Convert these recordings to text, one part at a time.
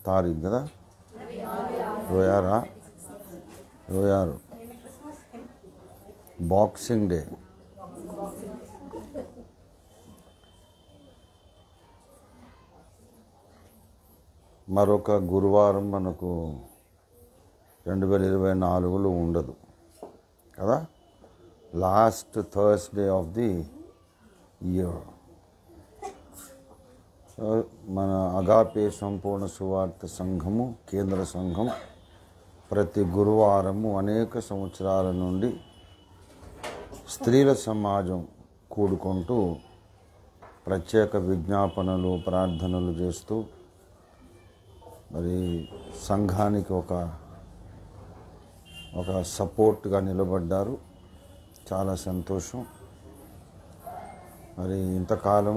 తారీఖు కదా, 26 boxing day. మరొక గురువారం మనకు 2024లో ఉండదు కదా, last Thursday of the year. మన అగాపే సంపూర్ణ సువార్త సంఘము కేంద్ర సంఘం ప్రతి గురువారము అనేక సంవత్సరాల నుండి స్త్రీల సమాజం కూడుకుంటూ ప్రత్యేక విజ్ఞాపనలు ప్రార్థనలు చేస్తూ మరి సంఘానికి ఒక సపోర్ట్గా నిలబడ్డారు. చాలా సంతోషం. మరి ఇంతకాలం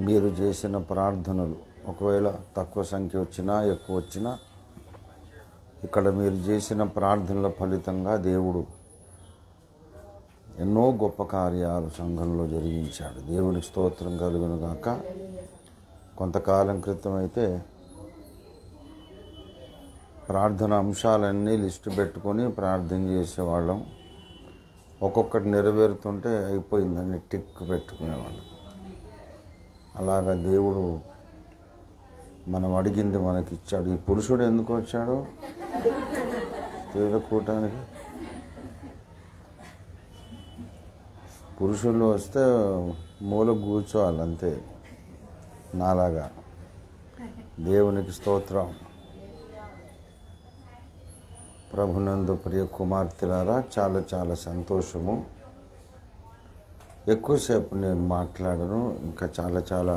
మీరు చేసిన ప్రార్థనలు ఒకవేళ తక్కువ సంఖ్య వచ్చినా ఎక్కువ వచ్చినా ఇక్కడ మీరు చేసిన ప్రార్థనల ఫలితంగా దేవుడు ఎన్నో గొప్ప కార్యాలు సంఘంలో జరిగించాడు. దేవునికి స్తోత్రం కలుగును గాక. కొంతకాలం క్రితం అయితే ప్రార్థన అంశాలన్నీ లిస్టు పెట్టుకొని ప్రార్థన చేసేవాళ్ళం. ఒక్కొక్కటి నెరవేరుతుంటే అయిపోయిందని టిక్ పెట్టుకునేవాళ్ళం. అలాగా దేవుడు మనం అడిగింది మనకి ఇచ్చాడు. ఈ పురుషుడు ఎందుకు వచ్చాడు స్త్రీల కూటానికి? పురుషులు వస్తే మూల కూర్చోవాలి అంతే, నాలాగా. దేవునికి స్తోత్రం. ప్రభునందు ప్రియ కుమార్తెలారా, చాలా చాలా సంతోషము. ఎక్కువసేపు నేను మాట్లాడను, ఇంకా చాలా చాలా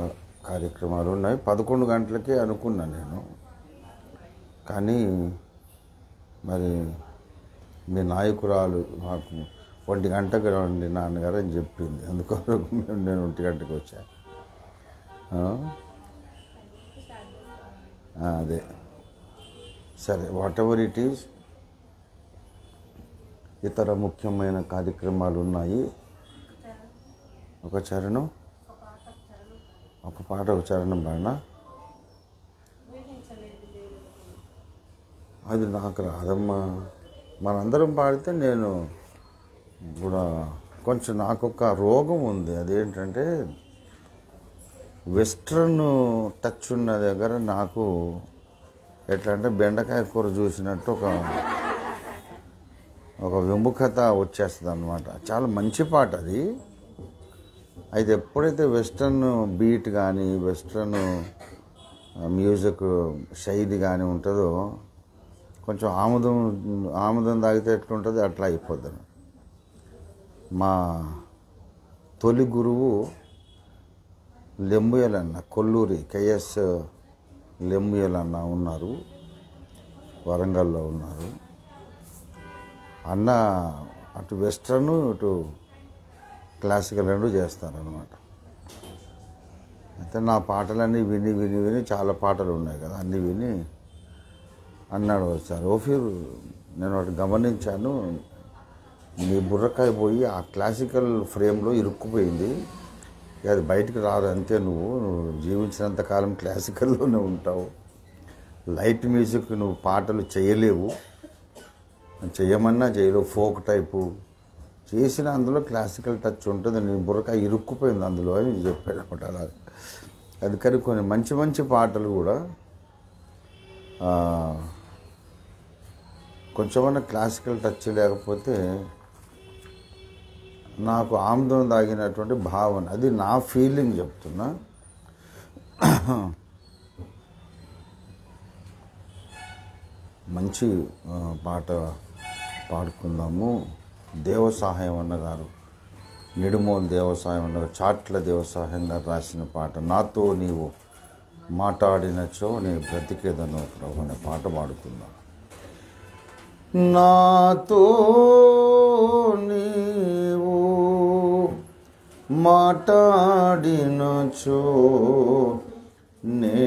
కార్యక్రమాలు ఉన్నాయి. 11 గంటలకే అనుకున్నా నేను, కానీ మరి మీ నాయకురాలు మాకు 1 గంటకు రండి నాన్నగారు అని చెప్పింది. అందుకోసం నేను 1 గంటకు వచ్చాను. అదే సరే, వాట్ ఎవర్ ఇట్ ఈజ్. ఇతర ముఖ్యమైన కార్యక్రమాలు ఉన్నాయి. ఒక చరణం, ఒక పాట, ఒక చరణం పాడినా అది నాకు రాదమ్మా. మనందరం పాడితే నేను కూడా కొంచెం, నాకొక రోగం ఉంది. అదేంటంటే వెస్ట్రన్ టచ్ ఉన్న దగ్గర నాకు ఎట్లా అంటే బెండకాయ కూర చూసినట్టు ఒక విముఖత వచ్చేస్తుంది అన్నమాట. చాలా మంచి పాట అది. అయితే ఎప్పుడైతే వెస్ట్రన్ బీట్ కానీ వెస్ట్రన్ మ్యూజిక్ శైలి కానీ ఉంటుందో కొంచెం ఆముదం తాగితే ఎట్లుంటుంది అట్లా అయిపోద్ది. మా తొలి గురువు లెంబుయలన్న, కొల్లూరి కెఎస్ లెంబుయలన్న ఉన్నారు, వరంగల్లో ఉన్నారు. అన్న అటు వెస్ట్రన్ ఇటు క్లాసికల్ రెండు చేస్తారనమాట. అయితే నా పాటలన్నీ విని విని విని చాలా పాటలు ఉన్నాయి కదా, అన్నీ విని అన్నాడు వచ్చారు. ఓఫీర్ నేను ఒకటి గమనించాను, నీ బుర్రకాయ పోయి ఆ క్లాసికల్ ఫ్రేమ్లో ఇరుక్కుపోయింది, అది బయటికి రాదు అంతే. నువ్వు జీవించినంతకాలం క్లాసికల్లోనే ఉంటావు. లైట్ మ్యూజిక్ నువ్వు పాటలు చేయలేవు, చేయమన్నా చేయలేవు. ఫోక్ టైపు చేసిన అందులో క్లాసికల్ టచ్ ఉంటుంది, నీ బుర్రకాయ ఇరుక్కుపోయింది అందులో అని చెప్పాడు అనమాట. అలా అది కానీ కొన్ని మంచి మంచి పాటలు కూడా కొంచెమన్నా క్లాసికల్ టచ్ లేకపోతే నాకు ఆముదం తాగినటువంటి భావన, అది నా ఫీలింగ్ చెప్తున్నా. మంచి పాట పాడుకుందాము. దేవసహాయం అన్నగారు, నిడుమోలు దేవసహాయం అన్నగారు, చాట్ల దేవసహాయం గారు రాసిన పాట, నాతో నీవు మాట్లాడినచో నీ బ్రతికేదను ప్రభు అనే పాట పాడుకుందాం. నాతో నీవు మాట్లాడినచో నే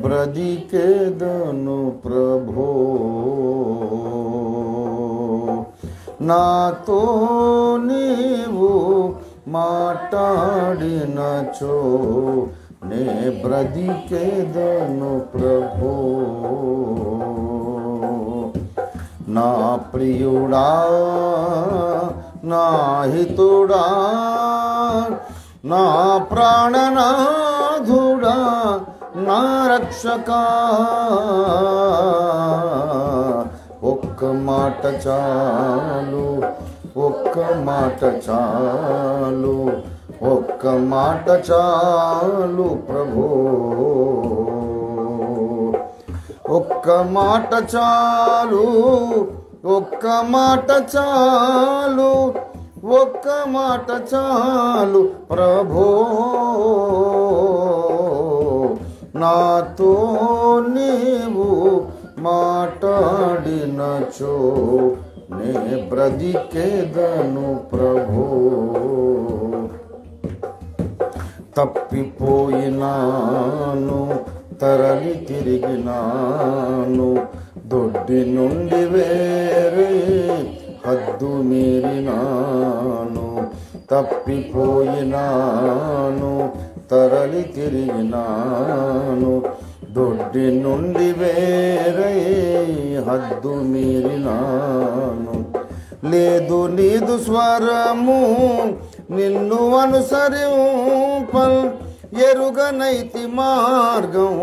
బ్రతికేదను ప్రభో, నాతో నీవు మాటాడినచో నే బ్రతికేదను ప్రభు. నా ప్రియుడా, నా హితుడా, నా ప్రాణనాథుడా, నా రక్షకా, ఒక్క మాట చాలు, ఒక్క మాట చాలు, ఒక్క మాట చాలు ప్రభు. ఒక్క మాట చాలు, ఒక్క మాట చాలు, ఒక్క మాట చాలు ప్రభు. నాతో నీవు మాటాడినచో నే బ్రతికేదను ప్రభు. తప్పిపోయినాను, తరలి తిరిగినాను, దొడ్డి నుండి వేరే హద్దు మీరినాను. తప్పిపోయినాను, తరలి తిరిగినాను, దొడ్డి నుండి వేరే హద్దు మీరినాను. లేదు నీదు స్వరము నిన్ను అనుసరింపల్, ఎరుగనైతి మార్గం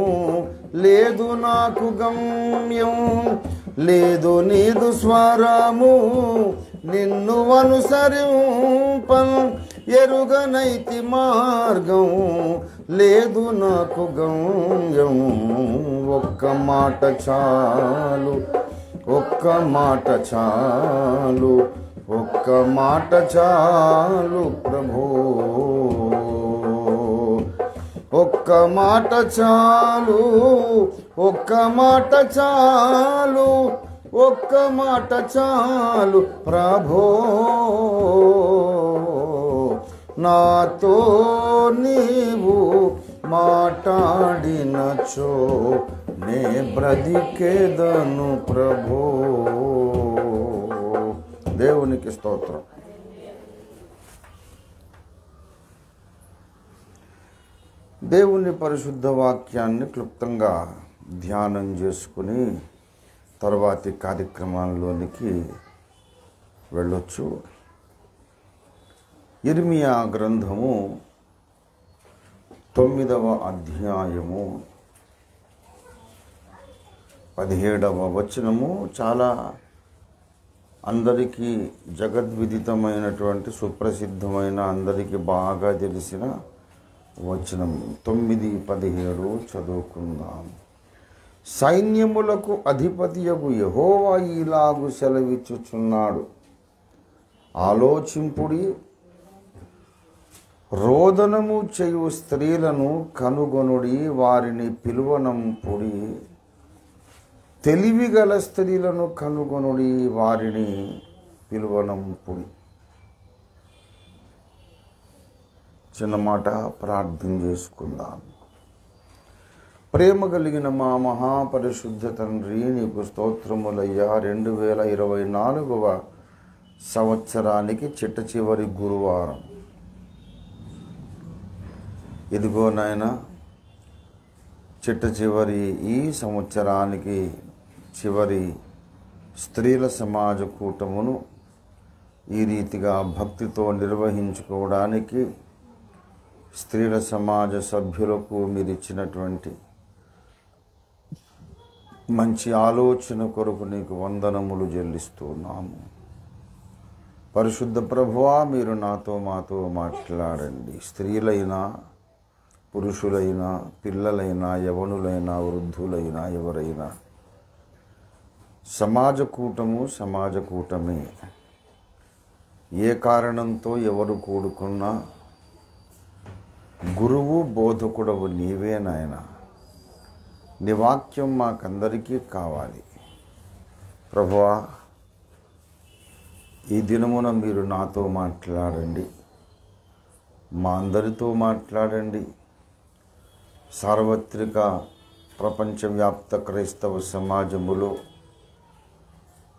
లేదు నాకు గమ్యం. లేదు నీదు స్వరము నిన్ను అనుసరింపల్, ఎరుగనైతి మార్గం లేదు నాకు గమ్యం. ఒక్క మాట చాలు, ఒక్క మాట చాలు, ఒక్క మాట చాలు ప్రభు. ఒక్క మాట చాలు, ఒక్క మాట చాలు, ఒక్క మాట చాలు ప్రభు. నాతో నీవు మాటాడినచో నే బ్రతికేదను ప్రభు. దేవునికి స్తోత్రం. దేవుని పరిశుద్ధ వాక్యాన్ని క్లుప్తంగా ధ్యానం చేసుకుని తర్వాతి కార్యక్రమాల్లోనికి వెళ్ళొచ్చు. ఇర్మియా గ్రంథము 9వ అధ్యాయము 17వ వచనము చాలా అందరికీ జగద్విదితమైనటువంటి సుప్రసిద్ధమైన అందరికీ బాగా తెలిసిన వచనం. 9:17 చదువుకుందాం. సైన్యములకు అధిపతియగు యెహోవా ఇలాగు సెలవిచ్చుచున్నాడు, ఆలోచింపుడి, రోదనము చేయు స్త్రీలను కనుగొనుడి, వారిని పిలువనంపుడి. తెలివిగల స్త్రీలను కనుగొనుడి, వారిని పిలువనంపుడి. చిన్న మాట ప్రార్థన చేసుకుందాం. ప్రేమ కలిగిన మా మహాపరిశుద్ధ తండ్రి, నీకు స్తోత్రములయ్యా. 2024వ సంవత్సరానికి చిట్ట చివరి గురువారం. ఇదిగో నాయనా, చిట్ట చివరి ఈ సంవత్సరానికి చివరి స్త్రీల సమాజ కూటమును ఈ రీతిగా భక్తితో నిర్వహించుకోవడానికి స్త్రీల సమాజ సభ్యులకు మీరు ఇచ్చినటువంటి మంచి ఆలోచన కొరకు నీకు వందనములు చెల్లిస్తున్నాము. పరిశుద్ధ ప్రభువా, మీరు నాతో మాతో మాట్లాడండి. స్త్రీలైనా, పురుషులైనా, పిల్లలైనా, యవనులైనా, వృద్ధులైనా, ఎవరైనా సమాజ కూటమే. ఏ కారణంతో ఎవరు కూడుకున్నా గురువు బోధకుడవు నీవే నాయనా. నీ వాక్యం మాకందరికీ కావాలి ప్రభువా. ఈ దినమున మీరు నాతో మాట్లాడండి, మా అందరితో మాట్లాడండి. సార్వత్రిక ప్రపంచవ్యాప్త క్రైస్తవ సమాజములో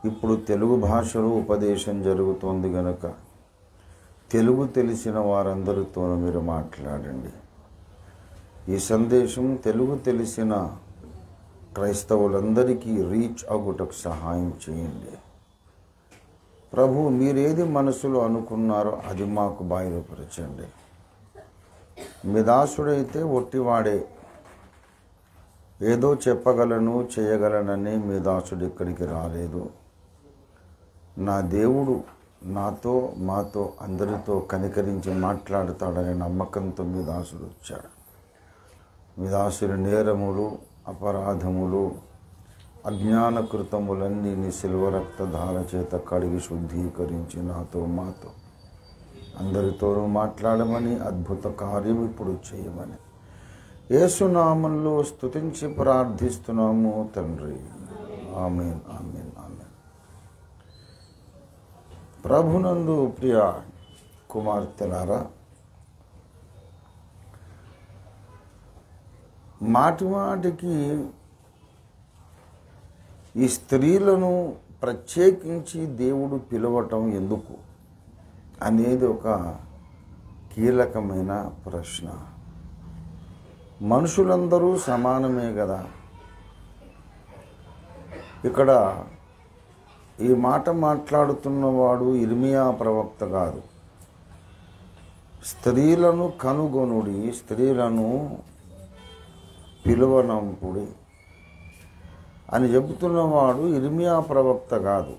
ఇప్పుడు తెలుగు భాషలో ఉపదేశం జరుగుతోంది గనక తెలుగు తెలిసిన వారందరితోనూ మీరు మాట్లాడండి. ఈ సందేశం తెలుగు తెలిసిన క్రైస్తవులందరికీ రీచ్ అగుటకు సహాయం చేయండి. ప్రభు, మీరేది మనసులో అనుకున్నారో అది మాకు బయలుపరచండి. మీ దాసుడైతే ఒట్టివాడే, ఏదో చెప్పగలను చేయగలనని మీ దాసుడు ఇక్కడికి రాలేదు. నా దేవుడు నాతో మాతో అందరితో కనికరించి మాట్లాడతాడనే నమ్మకంతో మీ దాసుడు వచ్చాడు. మీ దాసుడి నేరములు, అపరాధములు, అజ్ఞానకృతములన్నీ నీ శిలువ రక్తధార చేత కడిగి శుద్ధీకరించి నాతో మాతో అందరితోనూ మాట్లాడమని, అద్భుత కార్యం ఇప్పుడు చేయమని యేసునామంలో స్తుతించి ప్రార్థిస్తున్నాము తండ్రి. ఆమేన్, ఆమేన్, ఆమేన్. ప్రభునందు ప్రియ కుమార్తెలారా, మాటిమాటికి ఈ స్త్రీలను ప్రత్యేకించి దేవుడు పిలవటం ఎందుకు అనేది ఒక కీలకమైన ప్రశ్న. మనుషులందరూ సమానమే కదా. ఇక్కడ ఈ మాట మాట్లాడుతున్నవాడు ఇర్మియా ప్రవక్త కాదు. స్త్రీలను కనుగొనుడి, స్త్రీలను పిలువనంపుడి అని చెబుతున్నవాడు ఇర్మియా ప్రవక్త కాదు,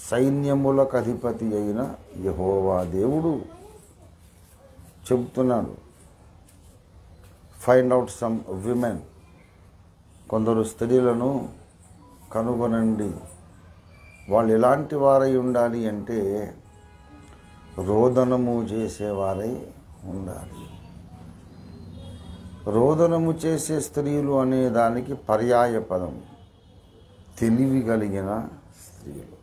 సైన్యములకు అధిపతి అయిన యెహోవా దేవుడు చెబుతున్నాడు. ఫైండ్ అవుట్ సమ్ విమెన్, కొందరు స్త్రీలను కనుగొనండి. వాళ్ళు ఎలాంటి వారై ఉండాలి అంటే రోదనము చేసేవారై ఉండాలి. రోదనము చేసే స్త్రీలు అనే దానికి పర్యాయ పదం తెలివి కలిగిన స్త్రీలు.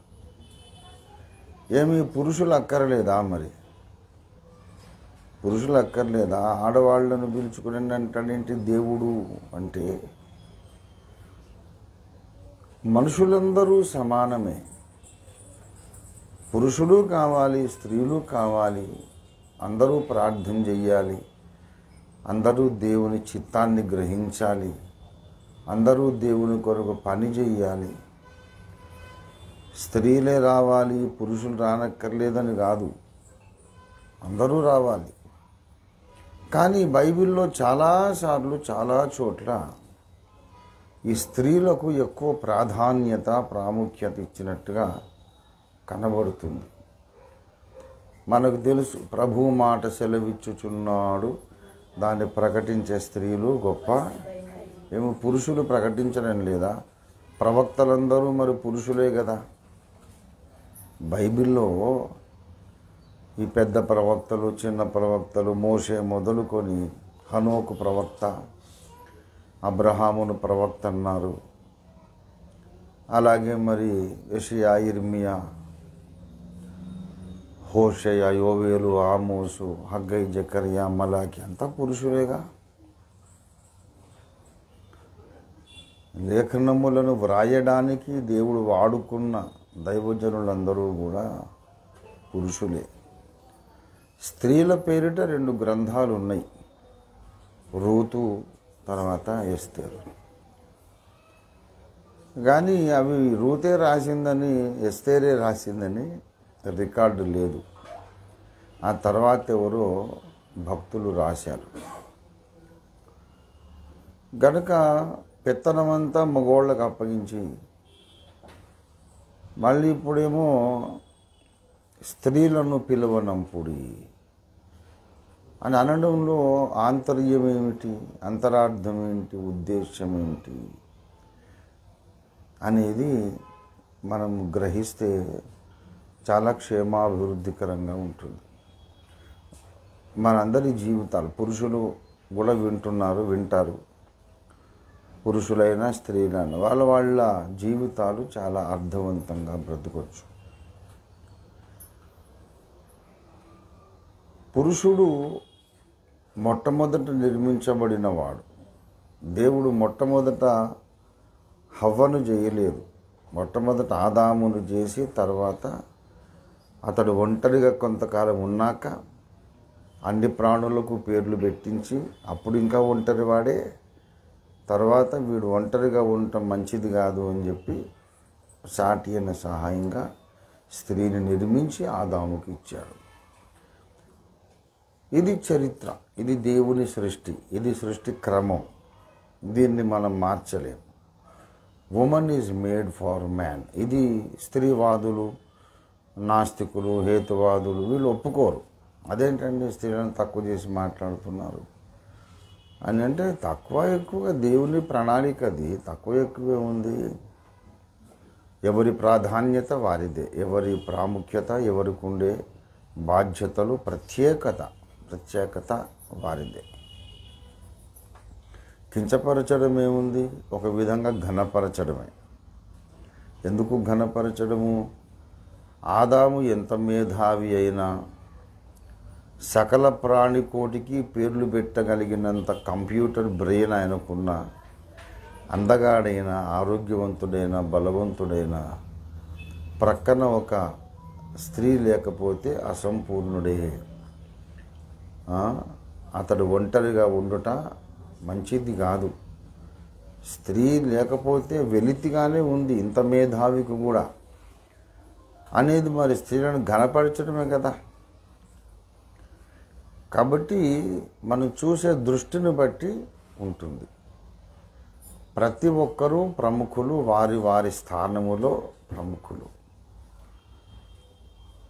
ఏమి పురుషులు అక్కర్లేదా? మరి పురుషులు అక్కర్లేదా? ఆడవాళ్లను పిలుచుకుని అంటాడేంటి దేవుడు అంటే? మనుషులందరూ సమానమే. పురుషుడు కావాలి, స్త్రీలు కావాలి, అందరూ ప్రార్థన చెయ్యాలి, అందరూ దేవుని చిత్తాన్ని గ్రహించాలి, అందరూ దేవుని కొరకు పని చెయ్యాలి. స్త్రీలే రావాలి, పురుషులు రానక్కర్లేదని కాదు, అందరూ రావాలి. కానీ బైబిల్లో చాలాసార్లు చాలా చోట్ల ఈ స్త్రీలకు ఎక్కువ ప్రాధాన్యత, ప్రాముఖ్యత ఇచ్చినట్టుగా కనబడుతుంది. మనకు తెలుసు, ప్రభు మాట సెలవిచ్చుచున్నాడు, దాన్ని ప్రకటించే స్త్రీలు గొప్ప. ఏమో పురుషులు ప్రకటించడం లేదా? ప్రవక్తలందరూ మరి పురుషులే కదా. బైబిల్లో ఈ పెద్ద ప్రవక్తలు, చిన్న ప్రవక్తలు, మోషే మొదలుకొని హనోకు ప్రవక్త, అబ్రహామును ప్రవక్త అన్నారు. అలాగే మరి యెషయా, ఇర్మియా, హోషేయ, యోవేలు, ఆమోసు, హగ్గై, జకర్యా, మలాకి అంతా పురుషులేగా. లేఖనములను వ్రాయడానికి దేవుడు వాడుకున్న దైవజనులందరూ కూడా పురుషులే. స్త్రీల పేరిట 2 గ్రంథాలు ఉన్నాయి, రూతు, తర్వాత ఎస్తేరు. కానీ అవి రూతే రాసిందని, ఎస్తేరే రాసిందని రికార్డు లేదు. ఆ తర్వాత ఎవరో భక్తులు రాశారు. గనుక పెత్తనమంతా మగోళ్ళకు అప్పగించి మళ్ళీ ఇప్పుడేమో స్త్రీలను పిలువనంపుడి అని అనడంలో ఆంతర్యం ఏమిటి, అంతరార్థం ఏంటి, ఉద్దేశం ఏంటి అనేది మనం గ్రహిస్తే చాలా క్షేమాభివృద్ధికరంగా ఉంటుంది. మనందరి జీవితాలు, పురుషులు కూడా వింటారు, పురుషులైనా స్త్రీలైనా వాళ్ళ జీవితాలు చాలా అర్థవంతంగా బ్రతకొచ్చు. పురుషుడు మొట్టమొదట నిర్మించబడినవాడు. దేవుడు మొట్టమొదట హవ్వను చేయలేదు, మొట్టమొదట ఆదామును చేసి తర్వాత అతడు ఒంటరిగా కొంతకాలం ఉన్నాక అన్ని ప్రాణులకు పేర్లు పెట్టించి అప్పుడు ఇంకా ఒంటరి వాడే, తర్వాత వీడు ఒంటరిగా ఉండటం మంచిది కాదు అని చెప్పి సాటి అయిన సహాయంగా స్త్రీని నిర్మించి ఆదాముకి ఇచ్చాడు. ఇది చరిత్ర, ఇది దేవుని సృష్టి, ఇది సృష్టి క్రమం. దీన్ని మనం మార్చలేము. Women is made for man. ఇది స్త్రీవాదులు, నాస్తికులు, హేతువాదులు వీళ్ళు ఒప్పుకోరు. అదేంటండి స్త్రీలను తక్కువ చేసి మాట్లాడుతున్నారు అని అంటే, తక్కువ ఎక్కువగా దేవుని ప్రణాళిక, అది తక్కువ ఎక్కువే ఉంది. ఎవరి ప్రాధాన్యత వారిదే, ఎవరి ప్రాముఖ్యత, ఎవరికి ఉండే బాధ్యతలు, ప్రత్యేకత వారిదే. కించపరచడం ఏముంది? ఒక విధంగా ఘనపరచడమే. ఎందుకు ఘనపరచడము? ఆదాము ఎంత మేధావి అయినా, సకల ప్రాణికోటికి పేర్లు పెట్టగలిగినంత కంప్యూటర్ బ్రెయిన్ ఆయనకున్న, అందగాడైన, ఆరోగ్యవంతుడైన, బలవంతుడైన, ప్రక్కన ఒక స్త్రీ లేకపోతే అసంపూర్ణుడే. అతడు ఒంటరిగా ఉండుట మంచిది కాదు. స్త్రీ లేకపోతే వెలితిగానే ఉంది ఇంత మేధావికి కూడా అనేది మరి స్త్రీలను ఘనపరచడమే కదా. కాబట్టి మనం చూసే దృష్టిని బట్టి ఉంటుంది. ప్రతి ఒక్కరూ ప్రముఖులు, వారి వారి స్థానములో ప్రముఖులు.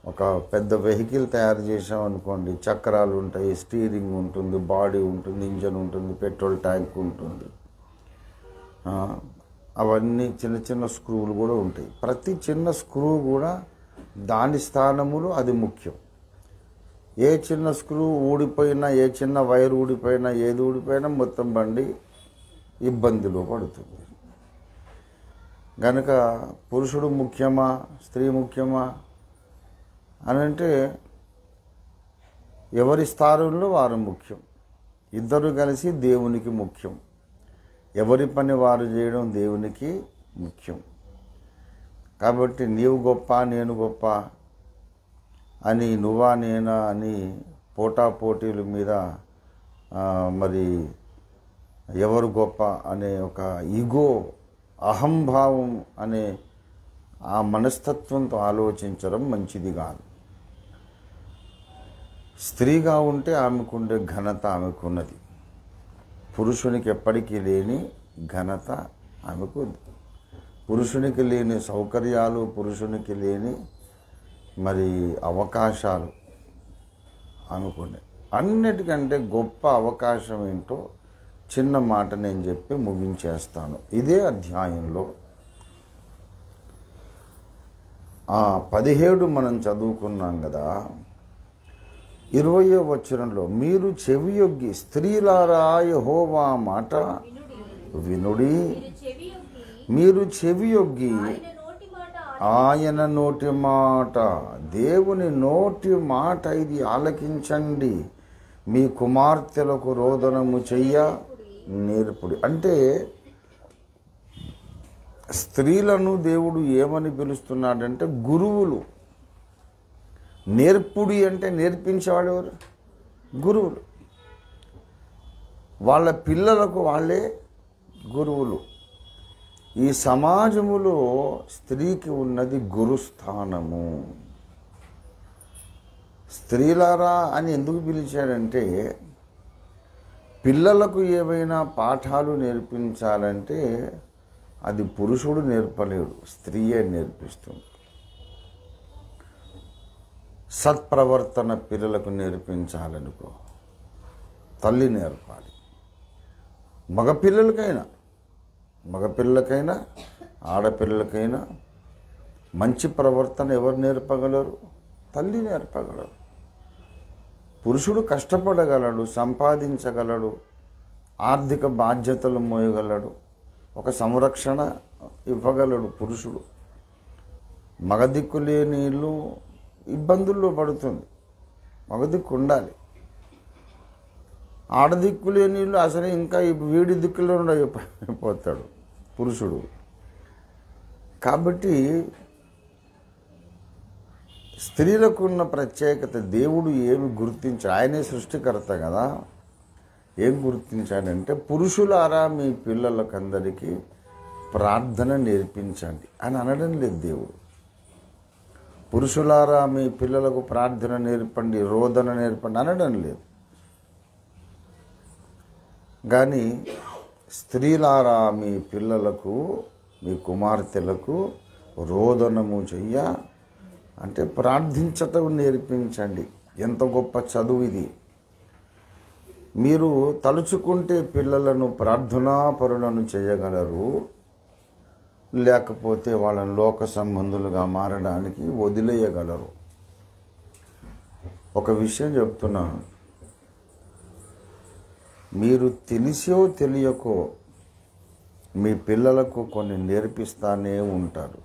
ఒక పెద్ద వెహికల్ తయారు చేసామనుకోండి, చక్రాలు ఉంటాయి, స్టీరింగ్ ఉంటుంది, బాడీ ఉంటుంది, ఇంజన్ ఉంటుంది, పెట్రోల్ ట్యాంక్ ఉంటుంది, అవన్నీ చిన్న చిన్న స్క్రూలు కూడా ఉంటాయి. ప్రతి చిన్న స్క్రూ కూడా దాని స్థానములో అది ముఖ్యం. ఏ చిన్న స్క్రూ ఊడిపోయినా, ఏ చిన్న వైర్ ఊడిపోయినా, ఏది ఊడిపోయినా మొత్తం బండి ఇబ్బందిలో పడుతుంది. కనుక పురుషుడు ముఖ్యమా, స్త్రీ ముఖ్యమా అని అంటే ఎవరి స్థానంలో వారు ముఖ్యం. ఇద్దరు కలిసి దేవునికి ముఖ్యం. ఎవరి పని వారు చేయడం దేవునికి ముఖ్యం. కాబట్టి నీవు గొప్ప, నేను గొప్ప అని, నువ్వా నేనా అని పోటాపోటీల మీద మరి ఎవరు గొప్ప అనే ఒక ఈగో, అహంభావం అనే ఆ మనస్తత్వంతో ఆలోచించడం మంచిది కాదు. స్త్రీగా ఉంటే ఆమెకుండే ఘనత ఆమెకున్నది. పురుషునికి ఎప్పటికీ లేని ఘనత ఆమెకు ఉంది. పురుషునికి లేని సౌకర్యాలు, పురుషునికి లేని మరి అవకాశాలు ఆమెకున్నాయి. అన్నిటికంటే గొప్ప అవకాశం ఏంటో చిన్న మాట నేను చెప్పి ముగించేస్తాను. ఇదే అధ్యాయంలో 17 మనం చదువుకున్నాం కదా, 20వ వచనంలో మీరు చెవియొగ్గి స్త్రీలారా యెహోవా మాట వినుడి, మీరు చెవియొగ్గి ఆయన నోటి మాట, దేవుని నోటి మాట ఇది ఆలకించండి, మీ కుమార్తెలకు రోదనము చెయ్య నేర్పుడి. అంటే స్త్రీలను దేవుడు ఏమని పిలుస్తున్నాడంటే గురువులు. నేర్పుడి అంటే నేర్పించేవాడు ఎవరు? గురువులు. వాళ్ళ పిల్లలకు వాళ్ళే గురువులు. ఈ సమాజములో స్త్రీకి ఉన్నది గురుస్థానము. స్త్రీలారా అని ఎందుకు పిలిచాడంటే, పిల్లలకు ఏవైనా పాఠాలు నేర్పించాలంటే అది పురుషుడు నేర్పలేడు, స్త్రీయే నేర్పిస్తుంది. సత్ప్రవర్తన పిల్లలకు నేర్పించాలనుకో తల్లి నేర్పాలి. మగపిల్లలకైనా ఆడపిల్లలకైనా మంచి ప్రవర్తన ఎవరు నేర్పగలరు? తల్లి నేర్పగలరు. పురుషుడు కష్టపడగలడు, సంపాదించగలడు, ఆర్థిక బాధ్యతలు మోయగలడు, ఒక సంరక్షణ ఇవ్వగలడు పురుషుడు. మగదిక్కు లేని ఇల్లు ఇబ్బందుల్లో పడుతుంది, మగదిక్కు ఉండాలి. ఆడదిక్కు లేని ఇల్లు అసలు ఇంకా వీడి దిక్కులో పోతాడు పురుషుడు. కాబట్టి స్త్రీలకు ఉన్న ప్రత్యేకత దేవుడు ఏమి గుర్తించాడు? ఆయనే సృష్టికర్త కదా. ఏం గుర్తించాడంటే, పురుషులారా మీ పిల్లలకందరికీ ప్రార్థన నేర్పించండి అని అనడం లేదు దేవుడు. పురుషులారా మీ పిల్లలకు ప్రార్థన నేర్పండి, రోదన నేర్పండి అనడం లేదు. కానీ స్త్రీలారా మీ పిల్లలకు, మీ కుమార్తెలకు రోదనము చెయ్య అంటే ప్రార్థించటం నేర్పించండి. ఎంత గొప్ప చదువు ఇది! మీరు తలుచుకుంటే పిల్లలను ప్రార్థనాపరులను చేయగలరు, లేకపోతే వాళ్ళని లోక సంబంధులుగా మారడానికి వదిలేయగలరు. ఒక విషయం చెప్తున్నాను, మీరు తెలిసో తెలియకో మీ పిల్లలకు కొన్ని నేర్పిస్తానే ఉంటారు.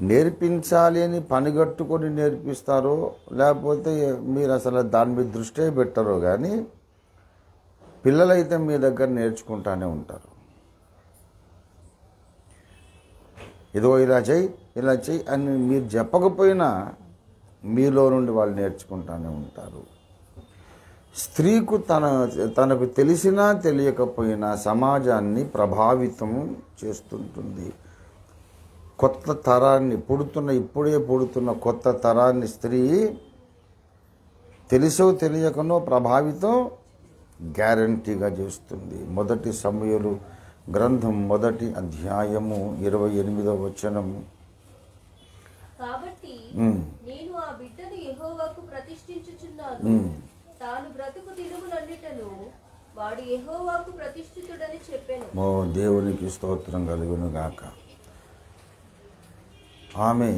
నేర్పించాలి అని పనిగట్టుకొని నేర్పిస్తారో, లేకపోతే మీరు అసలు దాని మీద దృష్టి పెట్టరో, కానీ పిల్లలైతే మీ దగ్గర నేర్చుకుంటానే ఉంటారు. ఇదిగో ఇలా చెయ్యి అని మీరు చెప్పకపోయినా మీలో నుండి వాళ్ళు నేర్చుకుంటానే ఉంటారు. స్త్రీకు తనకు తెలిసినా తెలియకపోయినా సమాజాన్ని ప్రభావితం చేస్తుంటుంది. కొత్త తరాన్ని ఇప్పుడే పుడుతున్న కొత్త తరాన్ని స్త్రీ తెలిసో తెలియకనో ప్రభావితం గ్యారంటీగా చేస్తుంది. 1 సమూయేలు గ్రంథం 1వ అధ్యాయము 28వ వచనము. కాబట్టి నేను ఆ బిడ్డను యెహోవాకు ప్రతిష్ఠించుచున్నాను, తాను బ్రతుకు దినములన్నిటను వాడు యెహోవాకు ప్రతిష్ఠితుడని చెప్పెను. ఓ దేవునికి స్తోత్రం కలుగును గాక. ఆమె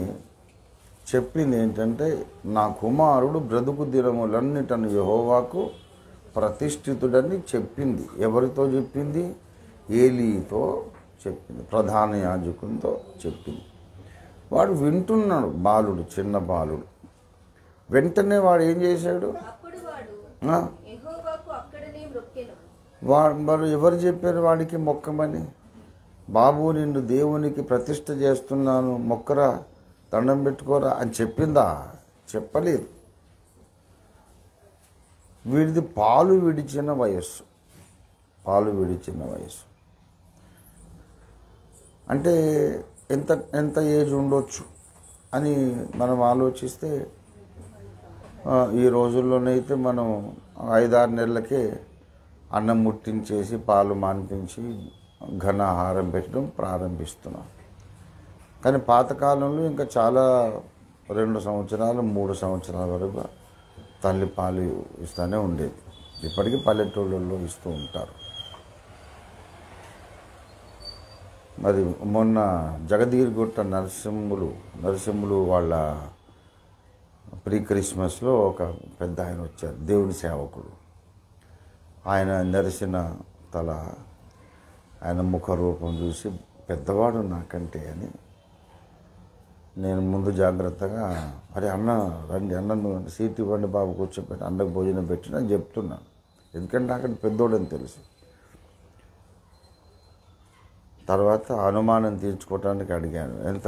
చెప్పింది ఏంటంటే, నా కుమారుడు బ్రతుకు దినములన్నిటను యెహోవాకు ప్రతిష్ఠితుడని చెప్పింది. ఎవరితో చెప్పింది? ఏలీతో చెప్పింది, ప్రధాన యాజకునితో చెప్పింది. వాడు వింటున్నాడు, బాలుడు, చిన్న బాలుడు. వెంటనే వాడు ఏం చేశాడు? మరి ఎవరు చెప్పారు వాడికి మొక్కమని? బాబు నిన్ను దేవునికి ప్రతిష్ఠ చేస్తున్నాను, మొక్కరా, దండం పెట్టుకోరా అని చెప్పిందా? చెప్పలేదు. వీడిది పాలు విడిచిన వయస్సు. అంటే ఎంత ఏజ్ ఉండొచ్చు అని మనం ఆలోచిస్తే, ఈ రోజుల్లోనైతే మనం 5-6 నెలలకే అన్నం ముట్టించేసి పాలు మాన్పించి ఘన ఆహారం పెట్టడం ప్రారంభిస్తున్నాం. కానీ పాతకాలంలో ఇంకా చాలా 2 సంవత్సరాలు 3 సంవత్సరాల వరకు తల్లి పాలు ఇస్తూనే ఉండేది. ఇప్పటికీ పల్లెటూళ్ళల్లో ఇస్తూ ఉంటారు. మరి మొన్న జగదీర్గుట్ట నరసింహులు వాళ్ళ ప్రీ క్రిస్మస్లో ఒక పెద్ద ఆయన వచ్చారు, దేవుని సేవకుడు. ఆయన నరిసిన తల, ఆయన ముఖ రూపం చూసి పెద్దవాడు నాకంటే అని నేను ముందు జాగ్రత్తగా, అరే అన్న రండి, అన్నను సీట్ ఇవ్వండి బాబు, కూర్చోపెట్టి అన్నకు భోజనం పెట్టిన అని చెప్తున్నాను. ఎందుకంటే అక్కడ పెద్దోడని తెలుసు. తర్వాత అనుమానం తీర్చుకోవటానికి అడిగాను, ఎంత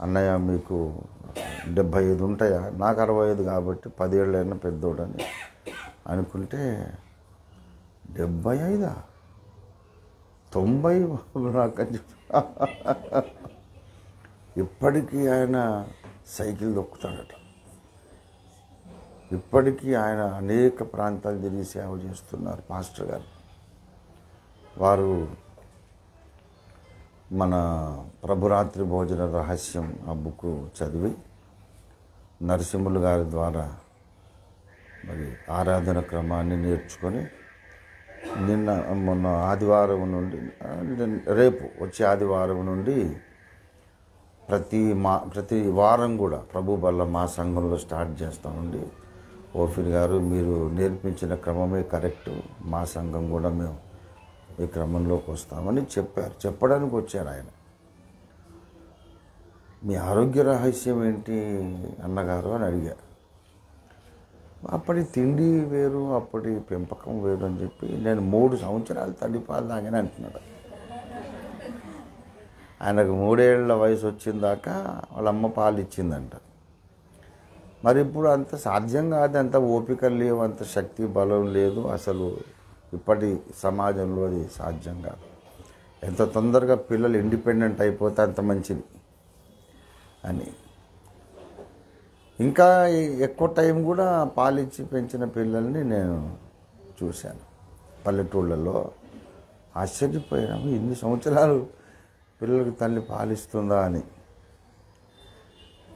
అన్నయ్య మీకు 75 ఉంటాయా? నాకు 65 కాబట్టి 10 ఏళ్ళైనా పెద్దోడని అనుకుంటే, 75 90 నాకని చెప్పి ఇప్పటికీ ఆయన సైకిల్ దొక్కుతాడట. ఇప్పటికీ ఆయన అనేక ప్రాంతాలు తిరిగి సేవ చేస్తున్నారు పాస్టర్ గారు. వారు మన ప్రభురాత్రి భోజన రహస్యం ఆ బుక్ చదివి నరసింహులు గారి ద్వారా మరి ఆరాధన క్రమాన్ని నేర్చుకొని మొన్న ఆదివారం నుండి, రేపు వచ్చే ఆదివారం నుండి ప్రతి వారం కూడా ప్రభు బల్ల మా సంఘంలో స్టార్ట్ చేస్తామండి. ఓఫీర్ గారు మీరు నేర్పించిన క్రమమే కరెక్టు, మా సంఘం కూడా మేము ఈ క్రమంలోకి వస్తామని చెప్పడానికి వచ్చారు ఆయన. మీ ఆరోగ్య రహస్యం ఏంటి అన్నగారు అని అడిగారు. అప్పటి తిండి వేరు, అప్పటి పెంపకం వేరు అని చెప్పి, నేను 3 సంవత్సరాలు తల్లిపాలు తాగాను అంటున్నాడు. ఆయనకు 3 ఏళ్ల వయసు వచ్చిందాకా వాళ్ళ అమ్మ పాలు ఇచ్చిందంట. మరి ఇప్పుడు అంత సాధ్యం కాదు, అంత ఓపిక లేవు, అంత శక్తి బలం లేదు, అసలు ఇప్పటి సమాజంలో అది సాధ్యం కాదు. ఎంత తొందరగా పిల్లలు ఇండిపెండెంట్ అయిపోతే అంత మంచిది అని. ఇంకా ఎక్కువ టైం కూడా పాలిచ్చి పెంచిన పిల్లల్ని నేను చూశాను పల్లెటూళ్ళలో. ఆశ్చర్యపోయాము, ఇన్ని సంవత్సరాలు పిల్లలకు తల్లి పాలిస్తుందా అని.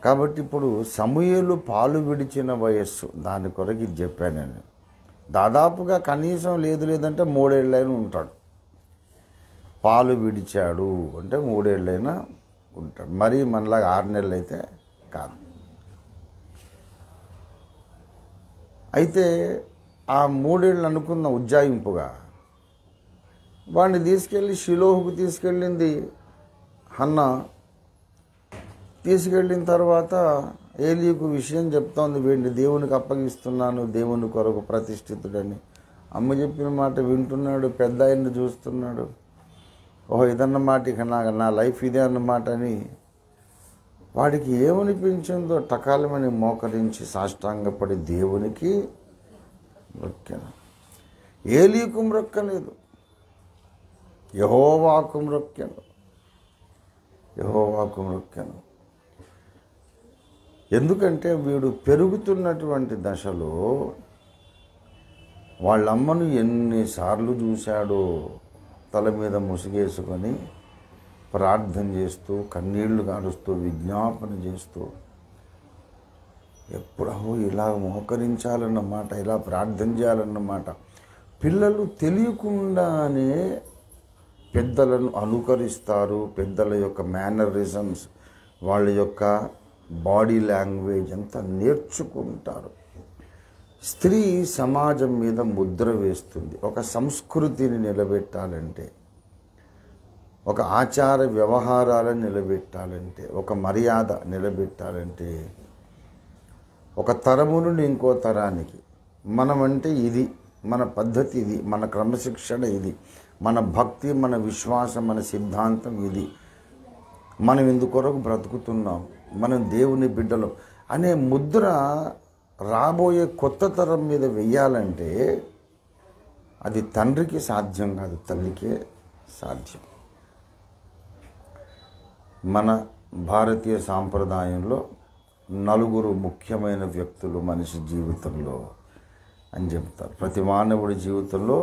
కాబట్టి ఇప్పుడు సమూయేలు పాలు విడిచిన వయస్సు, దాని కొరకు ఇది చెప్పాను నేను. దాదాపుగా కనీసం లేదంటే 3 ఏళ్ళైనా ఉంటాడు. పాలు విడిచాడు అంటే 3 ఏళ్ళైనా ఉంటాడు. మరీ మనలాగా 6 నెలలు అయితే కాదు. అయితే ఆ 3 ఏళ్ళు అనుకున్న ఉజ్జాయింపుగా వాడిని తీసుకెళ్ళి షిలోహుకు తీసుకెళ్ళింది హన్న. తీసుకెళ్ళిన తర్వాత ఏలీకు విషయం చెప్తోంది, వీడిని దేవునికి అప్పగిస్తున్నాను, దేవుని కొరకు ప్రతిష్ఠితుడని. అమ్మ చెప్పిన మాట వింటున్నాడు, పెద్ద ఆయన్ని చూస్తున్నాడు. ఓహో ఇదన్నమాట, ఇక నా లైఫ్ ఇదే అన్నమాట అని వాడికి ఏమనిపించిందో టకాలమని మోకరించి సాష్టాంగపడి దేవునికి మొక్కాను. ఏలీకు మొక్కలేదు, యెహోవాకు మొక్కాను. ఎందుకంటే వీడు పెరుగుతున్నటువంటి దశలో వాళ్ళమ్మను ఎన్నిసార్లు చూశాడో, తల మీద ముసుగేసుకొని ప్రార్థన చేస్తూ, కన్నీళ్లు కారుస్తూ, విజ్ఞాపన చేస్తూ, ఎప్పుడో ఇలా మోకరించాలన్నమాట, ఇలా ప్రార్థన చేయాలన్నమాట. పిల్లలు తెలియకుండానే పెద్దలను అనుకరిస్తారు. పెద్దల యొక్క మేనరిజమ్స్, వాళ్ళ యొక్క బాడీ లాంగ్వేజ్ అంతా నేర్చుకుంటారు. స్త్రీ సమాజం మీద ముద్ర వేస్తుంది. ఒక సంస్కృతిని నిలబెట్టాలంటే, ఒక ఆచార వ్యవహారాలను నిలబెట్టాలంటే, ఒక మర్యాద నిలబెట్టాలంటే, ఒక తరము నుండి ఇంకో తరానికి మనమంటే ఇది, మన పద్ధతి ఇది, మన క్రమశిక్షణ ఇది, మన భక్తి, మన విశ్వాసం, మన సిద్ధాంతం ఇది, మనం ఇందుకొరకు బ్రతుకుతున్నాం, మనం దేవుని బిడ్డలు అనే ముద్ర రాబోయే కొత్త తరం మీద వెయ్యాలంటే అది తండ్రికి సాధ్యం కాదు, తల్లికే సాధ్యం. మన భారతీయ సాంప్రదాయంలో 4 ముఖ్యమైన వ్యక్తులు మనిషి జీవితంలో అని చెప్తారు. ప్రతి మానవుడి జీవితంలో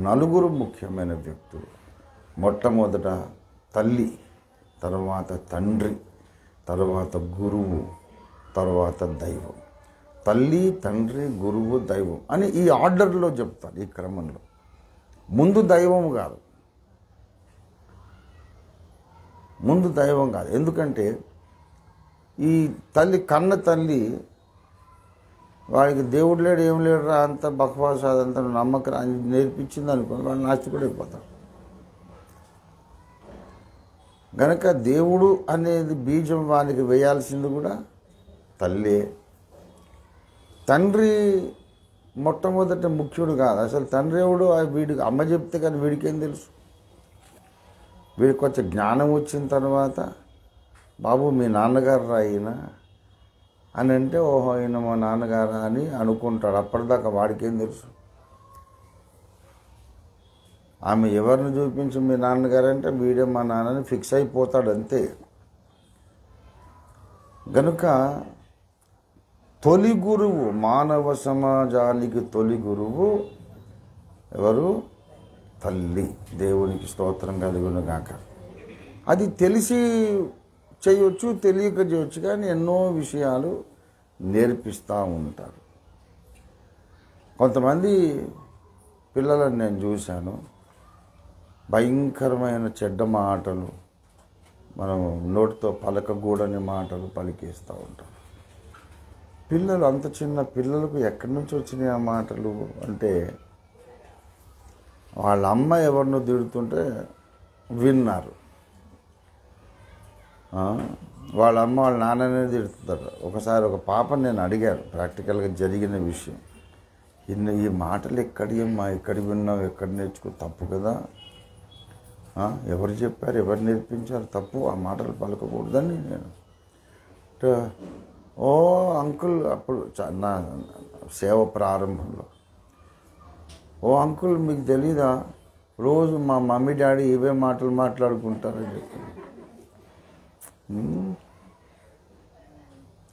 4 ముఖ్యమైన వ్యక్తులు. మొట్టమొదట తల్లి, తర్వాత తండ్రి, తర్వాత గురువు, తర్వాత దైవం. తల్లి, తండ్రి, గురువు, దైవం అని ఈ ఆర్డర్లో చెప్తారు, ఈ క్రమంలో. ముందు దైవం కాదు, ఎందుకంటే ఈ తల్లి కన్న తల్లి వాడికి దేవుడు లేడు, ఏం లేడు రా, అంత బక్వాస్, అదంతా నమ్మకం అని నేర్పించింది అనుకోండి, వాడు నాస్తికుడు అయిపోతాడు. గనక దేవుడు అనేది బీజం వానికి వేయాల్సింది కూడా తల్లే. తండ్రి మొట్టమొదటి ముఖ్యుడు కాదు. అసలు తండ్రి ఎవడు, వీడికి అమ్మ చెప్తే కానీ వీడికేం తెలుసు. వీడికి కొంచెం జ్ఞానం వచ్చిన తర్వాత, బాబు మీ నాన్నగారు రా ఈయన అని అంటే, ఓహో ఈయన మా నాన్నగారా అని అనుకుంటాడు. అప్పటిదాకా వాడికేం తెలుసు. ఆమె ఎవరిని చూపించి మీ నాన్నగారంటే వీడే మా నాన్నని ఫిక్స్ అయిపోతాడు అంతే. గనుక తొలి గురువు, మానవ సమాజానికి తొలి గురువు ఎవరు? తల్లి. దేవునికి స్తోత్రం కలుగును గాక. అది తెలిసి చేయొచ్చు, తెలియక చేయొచ్చు, కానీ ఎన్నో విషయాలు నేర్పిస్తూ ఉంటారు. కొంతమంది పిల్లలను నేను చూశాను, భయంకరమైన చెడ్డ మాటలు, మనం నోటితో పలకగూడని మాటలు పలికేస్తూ ఉంటాం. పిల్లలు, అంత చిన్న పిల్లలకు ఎక్కడి నుంచి వచ్చినాయి ఆ మాటలు అంటే, వాళ్ళ అమ్మ ఎవరినో తిడుతుంటే విన్నారు, వాళ్ళ అమ్మ వాళ్ళ నాన్ననే తిడుతుంటారు. ఒకసారి ఒక పాపని నేను అడిగాను, ప్రాక్టికల్గా జరిగిన విషయం, ఈ మాటలు ఎక్కడి విన్నావు, ఎక్కడ నేర్చుకో, తప్పు కదా. ఎవరు చెప్పారు, ఎవరు నేర్పించారు? తప్పు, ఆ మాటలు పలకకూడదని నేను. ఓ అంకుల్, అప్పుడు నా సేవ ప్రారంభంలో, ఓ అంకుల్ మీకు తెలీదా, రోజు మా మమ్మీ డాడీ ఇవే మాటలు మాట్లాడుకుంటారని చెప్పి.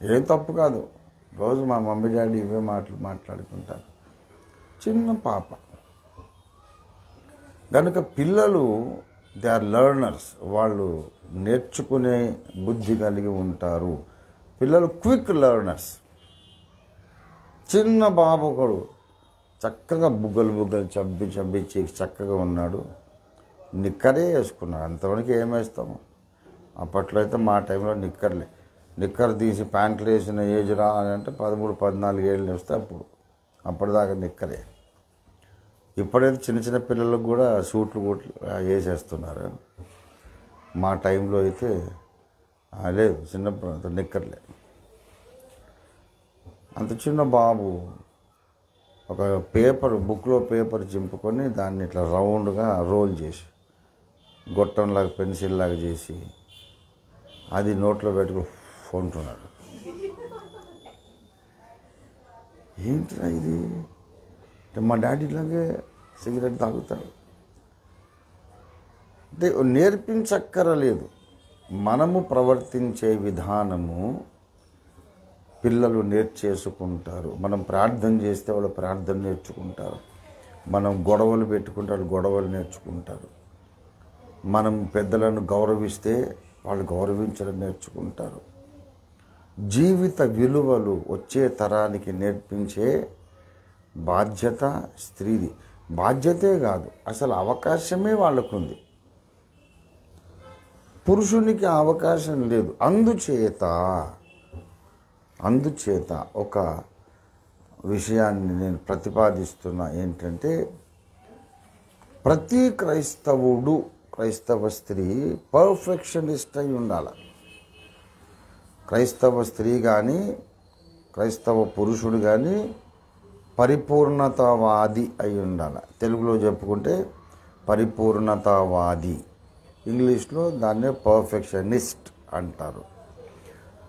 ఏం తప్పు కాదు, రోజు మా మమ్మీ డాడీ ఇవే మాటలు మాట్లాడుకుంటారు. చిన్న పాప కనుక పిల్లలు దే ఆర్ లెర్నర్స్, వాళ్ళు నేర్చుకునే బుద్ధి కలిగి ఉంటారు. పిల్లలు క్విక్ లెర్నర్స్. చిన్న బాబు ఒకడు చక్కగా బుగ్గలు చబ్బి చక్కగా ఉన్నాడు, నిక్కరే వేసుకున్నాడు. అంతవరకు ఏం వేస్తాము? అప్పట్లో అయితే మా టైంలో నిక్కర్ తీసి ప్యాంట్లు వేసిన ఏజ్ రా అని అంటే 13-14 ఏళ్ళు వస్తే అప్పటిదాకా నిక్కరే. ఇప్పుడైతే చిన్న పిల్లలకు కూడా సూట్లు వేసేస్తున్నారు. మా టైంలో అయితే లేదు, చిన్నప్పుడు అంత నిక్కర్లే. అంత చిన్న బాబు ఒక బుక్లో పేపర్ చింపుకొని దాన్ని ఇట్లా రౌండ్గా రోల్ చేసి గొట్టంలాగా పెన్సిల్ లాగా చేసి అది నోట్లో పెట్టుకుని ఉంటున్నాడు. ఏంట్రా ఇది? మా డాడీలాగే సిగరెట్ తాగుతాడు. అంటే నేర్పించక్కరలేదు, మనము ప్రవర్తించే విధానము పిల్లలు నేర్చేసుకుంటారు. మనం ప్రార్థన చేస్తే వాళ్ళు ప్రార్థన నేర్చుకుంటారు. మనం గొడవలు పెట్టుకుంటే వాళ్ళు గొడవలు నేర్చుకుంటారు. మనం పెద్దలను గౌరవిస్తే వాళ్ళు గౌరవించడం నేర్చుకుంటారు. జీవిత విలువలు వచ్చే తరానికి నేర్పించే బాధ్యత స్త్రీది. బాధ్యతే కాదు, అసలు అవకాశమే వాళ్ళకుంది. పురుషునికి అవకాశం లేదు. అందుచేత ఒక విషయాన్ని నేను ప్రతిపాదిస్తున్నా. ఏంటంటే ప్రతి క్రైస్తవ స్త్రీ పర్ఫెక్షనిస్ట్ అయి ఉండాలి. క్రైస్తవ స్త్రీ కానీ క్రైస్తవ పురుషుడు కానీ పరిపూర్ణతావాది అయి ఉండాలి. తెలుగులో చెప్పుకుంటే పరిపూర్ణతావాది, ఇంగ్లీష్లో దాన్నే పర్ఫెక్షనిస్ట్ అంటారు.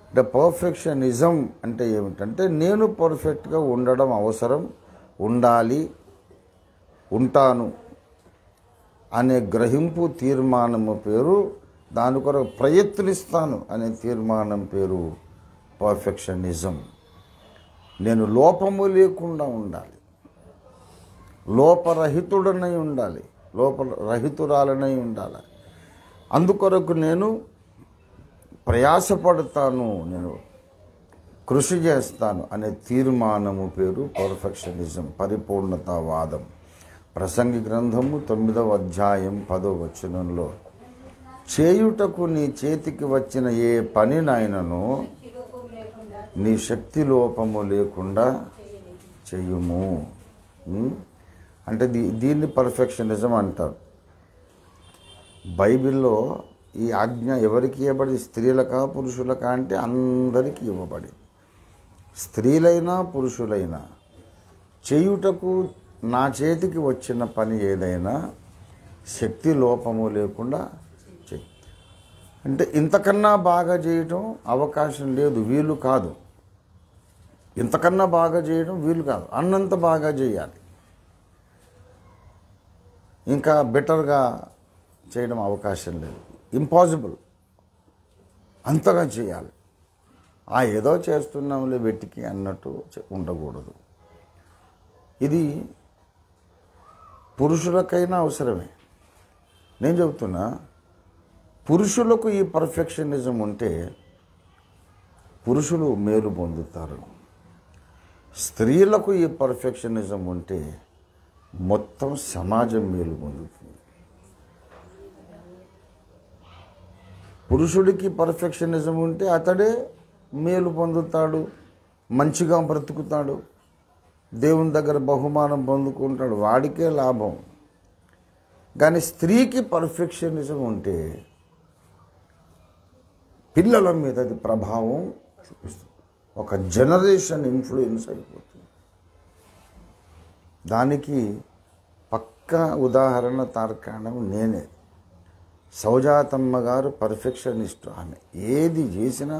అంటే పర్ఫెక్షనిజం అంటే ఏమిటంటే నేను పర్ఫెక్ట్గా ఉండడం అవసరం, ఉంటాను అనే గ్రహింపు తీర్మానము పేరు, దాని కొరకు ప్రయత్నిస్తాను అనే తీర్మానం పేరు పర్ఫెక్షనిజం. నేను లోపము లేకుండా ఉండాలి, లోపరహితుడనై ఉండాలి, లోపరహితురాలనై ఉండాలి. అందుకొరకు నేను ప్రయాసపడతాను, నేను కృషి చేస్తాను అనే తీర్మానము పేరు పర్ఫెక్షనిజం, పరిపూర్ణతావాదం. ప్రసంగి గ్రంథము 9వ అధ్యాయం 10వ వచనంలో, చేయుటకు నీ చేతికి వచ్చిన ఏ పనినైనను నీ శక్తి లోపము లేకుండా చెయ్యుము. అంటే దీన్ని పర్ఫెక్షనిజం అంటారు. బైబిల్లో ఈ ఆజ్ఞ ఎవరికి ఇవ్వబడి? స్త్రీలకా పురుషులకా అంటే అందరికీ ఇవ్వబడి. స్త్రీలైనా పురుషులైనా చేయుటకు నా చేతికి వచ్చిన పని ఏదైనా శక్తి లోపము లేకుండా చెయ్యి. అంటే ఇంతకన్నా బాగా చేయటం అవకాశం లేదు, వీలు కాదు. ఇంతకన్నా బాగా చేయడం వీలు కాదు, అన్నంత బాగా చేయాలి. ఇంకా బెటర్గా చేయడం అవకాశం లేదు, ఇంపాసిబుల్. అంతగా చేయాలి. ఏదో చేస్తున్నాంలే వెట్టికి అన్నట్టు ఉండకూడదు. ఇది పురుషులకైనా అవసరమే. నేను చెబుతున్నా, పురుషులకు ఈ పర్ఫెక్షనిజం ఉంటే పురుషులు మేలు పొందుతారు. స్త్రీలకు ఈ పర్ఫెక్షనిజం ఉంటే మొత్తం సమాజం మేలు పొందుతుంది. పురుషుడికి పర్ఫెక్షనిజం ఉంటే అతడే మేలు పొందుతాడు, మంచిగా బ్రతుకుతాడు, దేవుని దగ్గర బహుమానం పొందుకుంటాడు, వాడికే లాభం. కానీ స్త్రీకి పర్ఫెక్షనిజం ఉంటే పిల్లల మీద అది ప్రభావం చూపిస్తుంది. ఒక జనరేషన్ ఇన్ఫ్లుయెన్స్ అయిపోతుంది. దానికి పక్కా ఉదాహరణ తార్కాణం నేనే. సౌజాతమ్మ గారు పర్ఫెక్షనిస్ట్. ఆమె ఏది చేసినా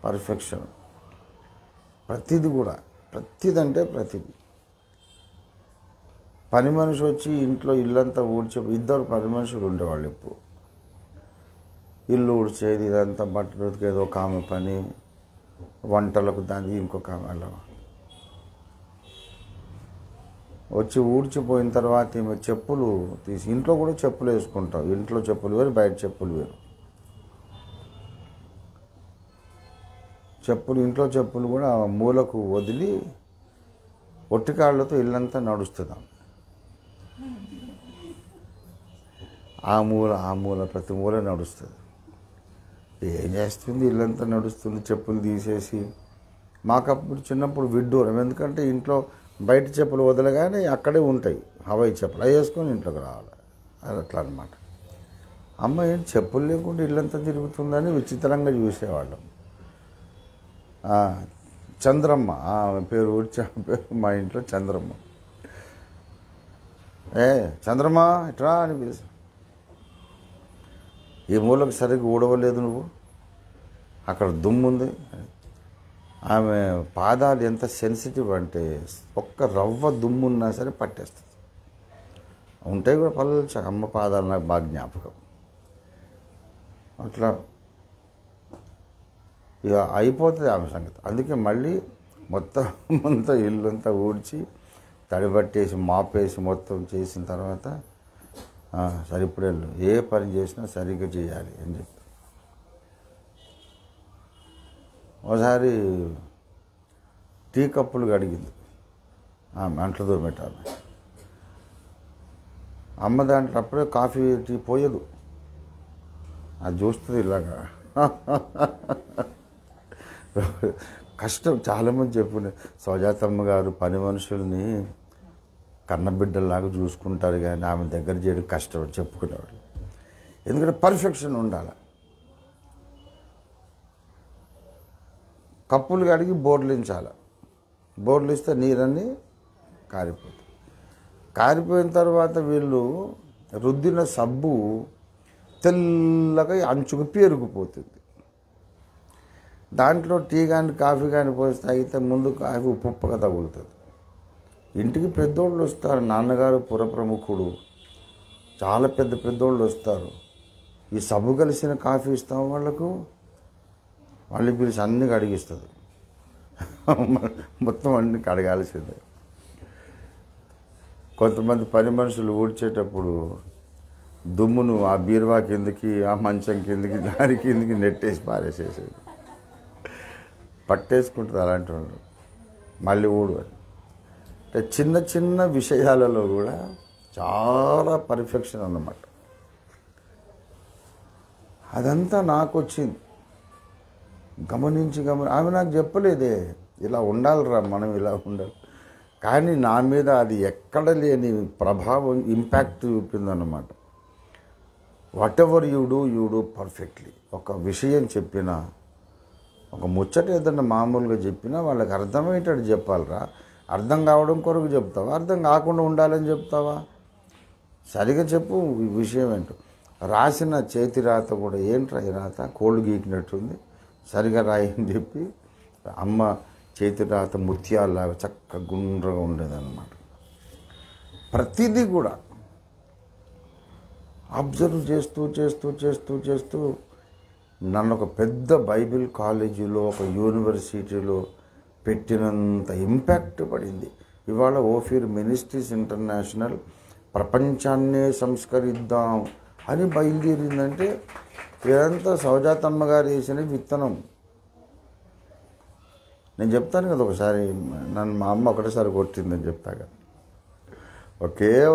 పర్ఫెక్షన్, ప్రతిది కూడా, ప్రతిదంటే ప్రతిది. పని మనిషి వచ్చి ఇంట్లో ఇల్లంతా ఊడ్చే, ఇద్దరు పని మనుషులు ఉండేవాళ్ళు ఎప్పుడు. ఇల్లు ఊడ్చేది, ఇదంతా బట్టలు ఉతికేది ఒక ఆమె పని, వంటలకు దాన్ని ఇంకొక ఆమె. అలా వచ్చి ఊడ్చిపోయిన తర్వాత ఈమె చెప్పులు తీసి, ఇంట్లో కూడా చెప్పులు వేసుకుంటాం, ఇంట్లో చెప్పులు వేరు, బయట చెప్పులు వేరు. చెప్పులు, ఇంట్లో చెప్పులు కూడా మూలకు వదిలి ఒట్టికాళ్ళతో ఇల్లంతా నడుస్తుంది. ఆ మూల ప్రతి మూల నడుస్తుంది. ఏం చేస్తుంది, ఇల్లంతా నడుస్తుంది, చెప్పులు తీసేసి. మాకప్పుడు చిన్నప్పుడు విడ్డూరం, ఎందుకంటే ఇంట్లో బయట చెప్పులు వదలగానే అక్కడే ఉంటాయి హవాయి చెప్పులు, అవి వేసుకొని ఇంట్లోకి రావాలి. అది అట్లా అనమాట. అమ్మ ఏంటి చెప్పులు లేకుండా ఇల్లంతా తిరుగుతుందని విచిత్రంగా చూసేవాళ్ళం. చంద్రమ్మ పేరు మా ఇంట్లో చంద్రమ్మ. చంద్రమ్మ ఇట్రా అని పిలిచి, ఈ మూలకు సరిగ్గా ఊడవలేదు నువ్వు, అక్కడ దుమ్ముంది. ఆమె పాదాలు ఎంత సెన్సిటివ్ అంటే ఒక్క రవ్వ దుమ్మున్నా సరే పట్టేస్తుంది. ఉంటాయి కూడా పళ్ళు, అమ్మ పాదాలు నాకు బాగా జ్ఞాపకం. అట్లా ఇక అయిపోతుంది ఆమె సంగతి. అందుకే మళ్ళీ మొత్తం ఇల్లంతా ఊడ్చి తడిబట్టేసి మాపేసి మొత్తం చేసిన తర్వాత సరిపడేళ్ళు ఏ పని చేసినా సరిగ్గా చేయాలి అని చెప్పి. ఒకసారి టీ కప్పులు కడిగింది ఆమె, అంట్లు తోమెట్టాలి. అమ్మ దాంట్లో అప్పుడే కాఫీ టీ పోయదు, అది చూస్తుంది ఇలాగా. కష్టం. చాలామంది చెప్పుకునే సౌజాతమ్మ గారు పని మనుషుల్ని కన్నబిడ్డల్లాగా చూసుకుంటారు, కానీ ఆమె దగ్గర చేయడం కష్టం అని చెప్పుకునేవాళ్ళు. ఎందుకంటే పర్ఫెక్షన్ ఉండాలి. కప్పులు కడిగి బోర్లించాలి, బోర్లు ఇస్తే నీరన్నీ కారిపోతాయి. కారిపోయిన తర్వాత వీళ్ళు రుద్దిన సబ్బు తెల్లగా అంచుకు పేరుకుపోతుంది. దాంట్లో టీ కానీ కాఫీ కానీ పోసి తాగితే ముందు కాఫీ ఉప్పుగా తగులుతుంది. ఇంటికి పెద్దోళ్ళు వస్తారు, నాన్నగారు పురప్రముఖుడు, చాలా పెద్దోళ్ళు వస్తారు. ఈ సబ్బు కలిసిన కాఫీ ఇస్తాం వాళ్ళకు, వాళ్ళు పిలిచి అన్నీ కడిగిస్తుంది. మొత్తం అన్నీ కడగాల్సిందే. కొంతమంది పని మనుషులు ఊడ్చేటప్పుడు దుమ్మును ఆ బీరువా కిందకి, ఆ మంచం కిందకి, దాని కిందకి నెట్టేసి పారేసేసేది. పట్టేసుకుంటుంది అలాంటి వాళ్ళు. మళ్ళీ ఊడు అంటే చిన్న చిన్న విషయాలలో కూడా చాలా పర్ఫెక్షన్ అన్నమాట. అదంతా నాకు వచ్చింది. గమనించి ఆమె నాకు చెప్పలేదే, ఇలా ఉండాలిరా మనం, ఇలా ఉండాలి. కానీ నా మీద అది ఎక్కడ లేని ప్రభావం, ఇంపాక్ట్ చూపిందన్నమాట. Whatever you do perfectly. ఒక విషయం చెప్పినా, ఒక ముచ్చట ఏదన్నా మామూలుగా చెప్పినా వాళ్ళకి అర్థమయ్యేటట్టు చెప్పాలిరా. అర్థం కావడం కొరకు చెప్తావా, అర్థం కాకుండా ఉండాలని చెప్తావా? సరిగా చెప్పు ఈ విషయం ఏంటో. రాసిన చేతి రాత కూడా ఏంట్రా ఈ రాత, కోళ్ళు గీకినట్టుంది, సరిగా రాయని చెప్పి అమ్మ చేతి రాత ముత్యాలలాగా చక్కగా గుండ్రగా ఉండేదన్నమాట. ప్రతిదీ కూడా అబ్జర్వ్ చేస్తూ చేస్తూ చేస్తూ చేస్తూ నన్ను ఒక పెద్ద బైబిల్ కాలేజీలో, ఒక యూనివర్సిటీలో పెట్టినంత ఇంపాక్ట్ పడింది. ఇవాళ ఓఫీర్ మినిస్ట్రీస్ ఇంటర్నేషనల్ ప్రపంచాన్నే సంస్కరిద్దాం అని బయలుదేరిందంటే ఇదంతా సౌజాతమ్మ గారు వేసిన విత్తనం. నేను చెప్తాను కదా, ఒకసారి నన్ను మా అమ్మ ఒకటేసారి కొట్టిందని చెప్తా కదా,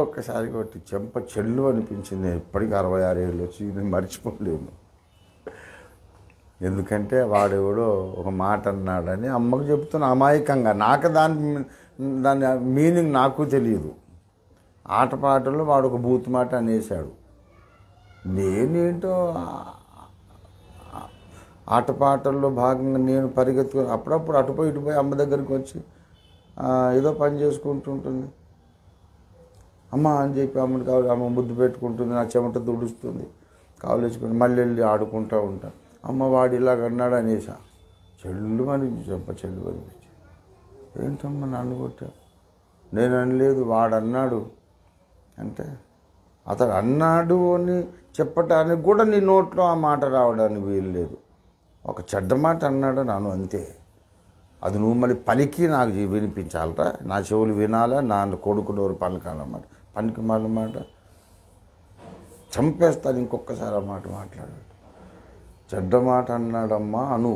ఒక్కసారి కొట్టి చెంప చెల్లు అనిపించింది. ఎప్పటికీ 66 ఏళ్ళు వచ్చి నేను మర్చిపోలేను. ఎందుకంటే వాడెవడో ఒక మాట అన్నాడని అమ్మకు చెప్తున్నా అమాయకంగా. నాకు దాని మీనింగ్ నాకు తెలియదు. ఆటపాటల్లో వాడు ఒక బూత్ మాట అనేసాడు. నేనేంటో ఆటపాటల్లో భాగంగా నేను పరిగెత్తుకుని అప్పుడప్పుడు అటుపోయి ఇటుపోయి అమ్మ దగ్గరికి వచ్చి ఏదో పని చేసుకుంటుంటుంది. అమ్మ అని చెప్పి అమ్మకి కావాలి, అమ్మ ముద్దు పెట్టుకుంటుంది, నా చెమట తుడుస్తుంది. కాలేజీకి మళ్ళీ వెళ్ళి ఆడుకుంటూ ఉంటా. అమ్మ వాడు ఇలాగ అన్నాడు అనేసా, చెల్లు అని చెల్లు అనిపించి, ఏంటమ్మా నన్ను కొట్టా, నేను అనలేదు వాడు అన్నాడు అంటే, అతడు అన్నాడు అని చెప్పటానికి కూడా నీ నోట్లో ఆ మాట రావడానికి వీలు లేదు. ఒక చెడ్డ మాట అన్నాడు నాను అంతే, అది నువ్వు మళ్ళీ పలికి నాకు వినిపించాలరా, నా చెవులు వినాలా, నా కొడుకు నోరు పలకాలన్నమాట. పనికి మళ్ళీ మాట చంపేస్తాను ఇంకొకసారి ఆ మాట మాట్లాడాడు. చెడ్డ మాట అన్నాడమ్మా అను,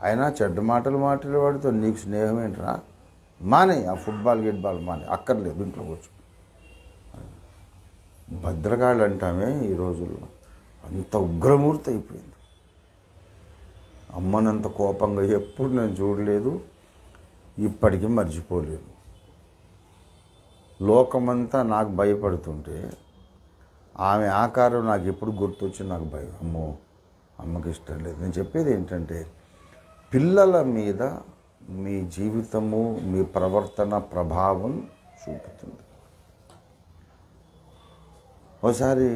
అయినా చెడ్డ మాటలు మాట్లాడేవాడితో నీకు స్నేహం ఏంట్రా, మానే ఆ ఫుట్బాల్ గిట్బాల్ మానే, అక్కర్లేదు ఇంట్లో కూర్చో. భద్రకాళ్ళు అంటామే ఈ రోజుల్లో అంత ఉగ్రమూర్తి అయిపోయింది. అమ్మనంత కోపంగా ఎప్పుడు నేను చూడలేదు, ఇప్పటికీ మర్చిపోలేదు. లోకమంతా నాకు భయపడుతుంటే ఆమె ఆకారం నాకు ఎప్పుడు గుర్తొచ్చి నాకు భయం, అమ్మో అమ్మకి ఇష్టం లేదు. నేను చెప్పేది ఏంటంటే, పిల్లల మీద మీ జీవితము మీ ప్రవర్తన ప్రభావం చూపుతుంది. ఒకసారి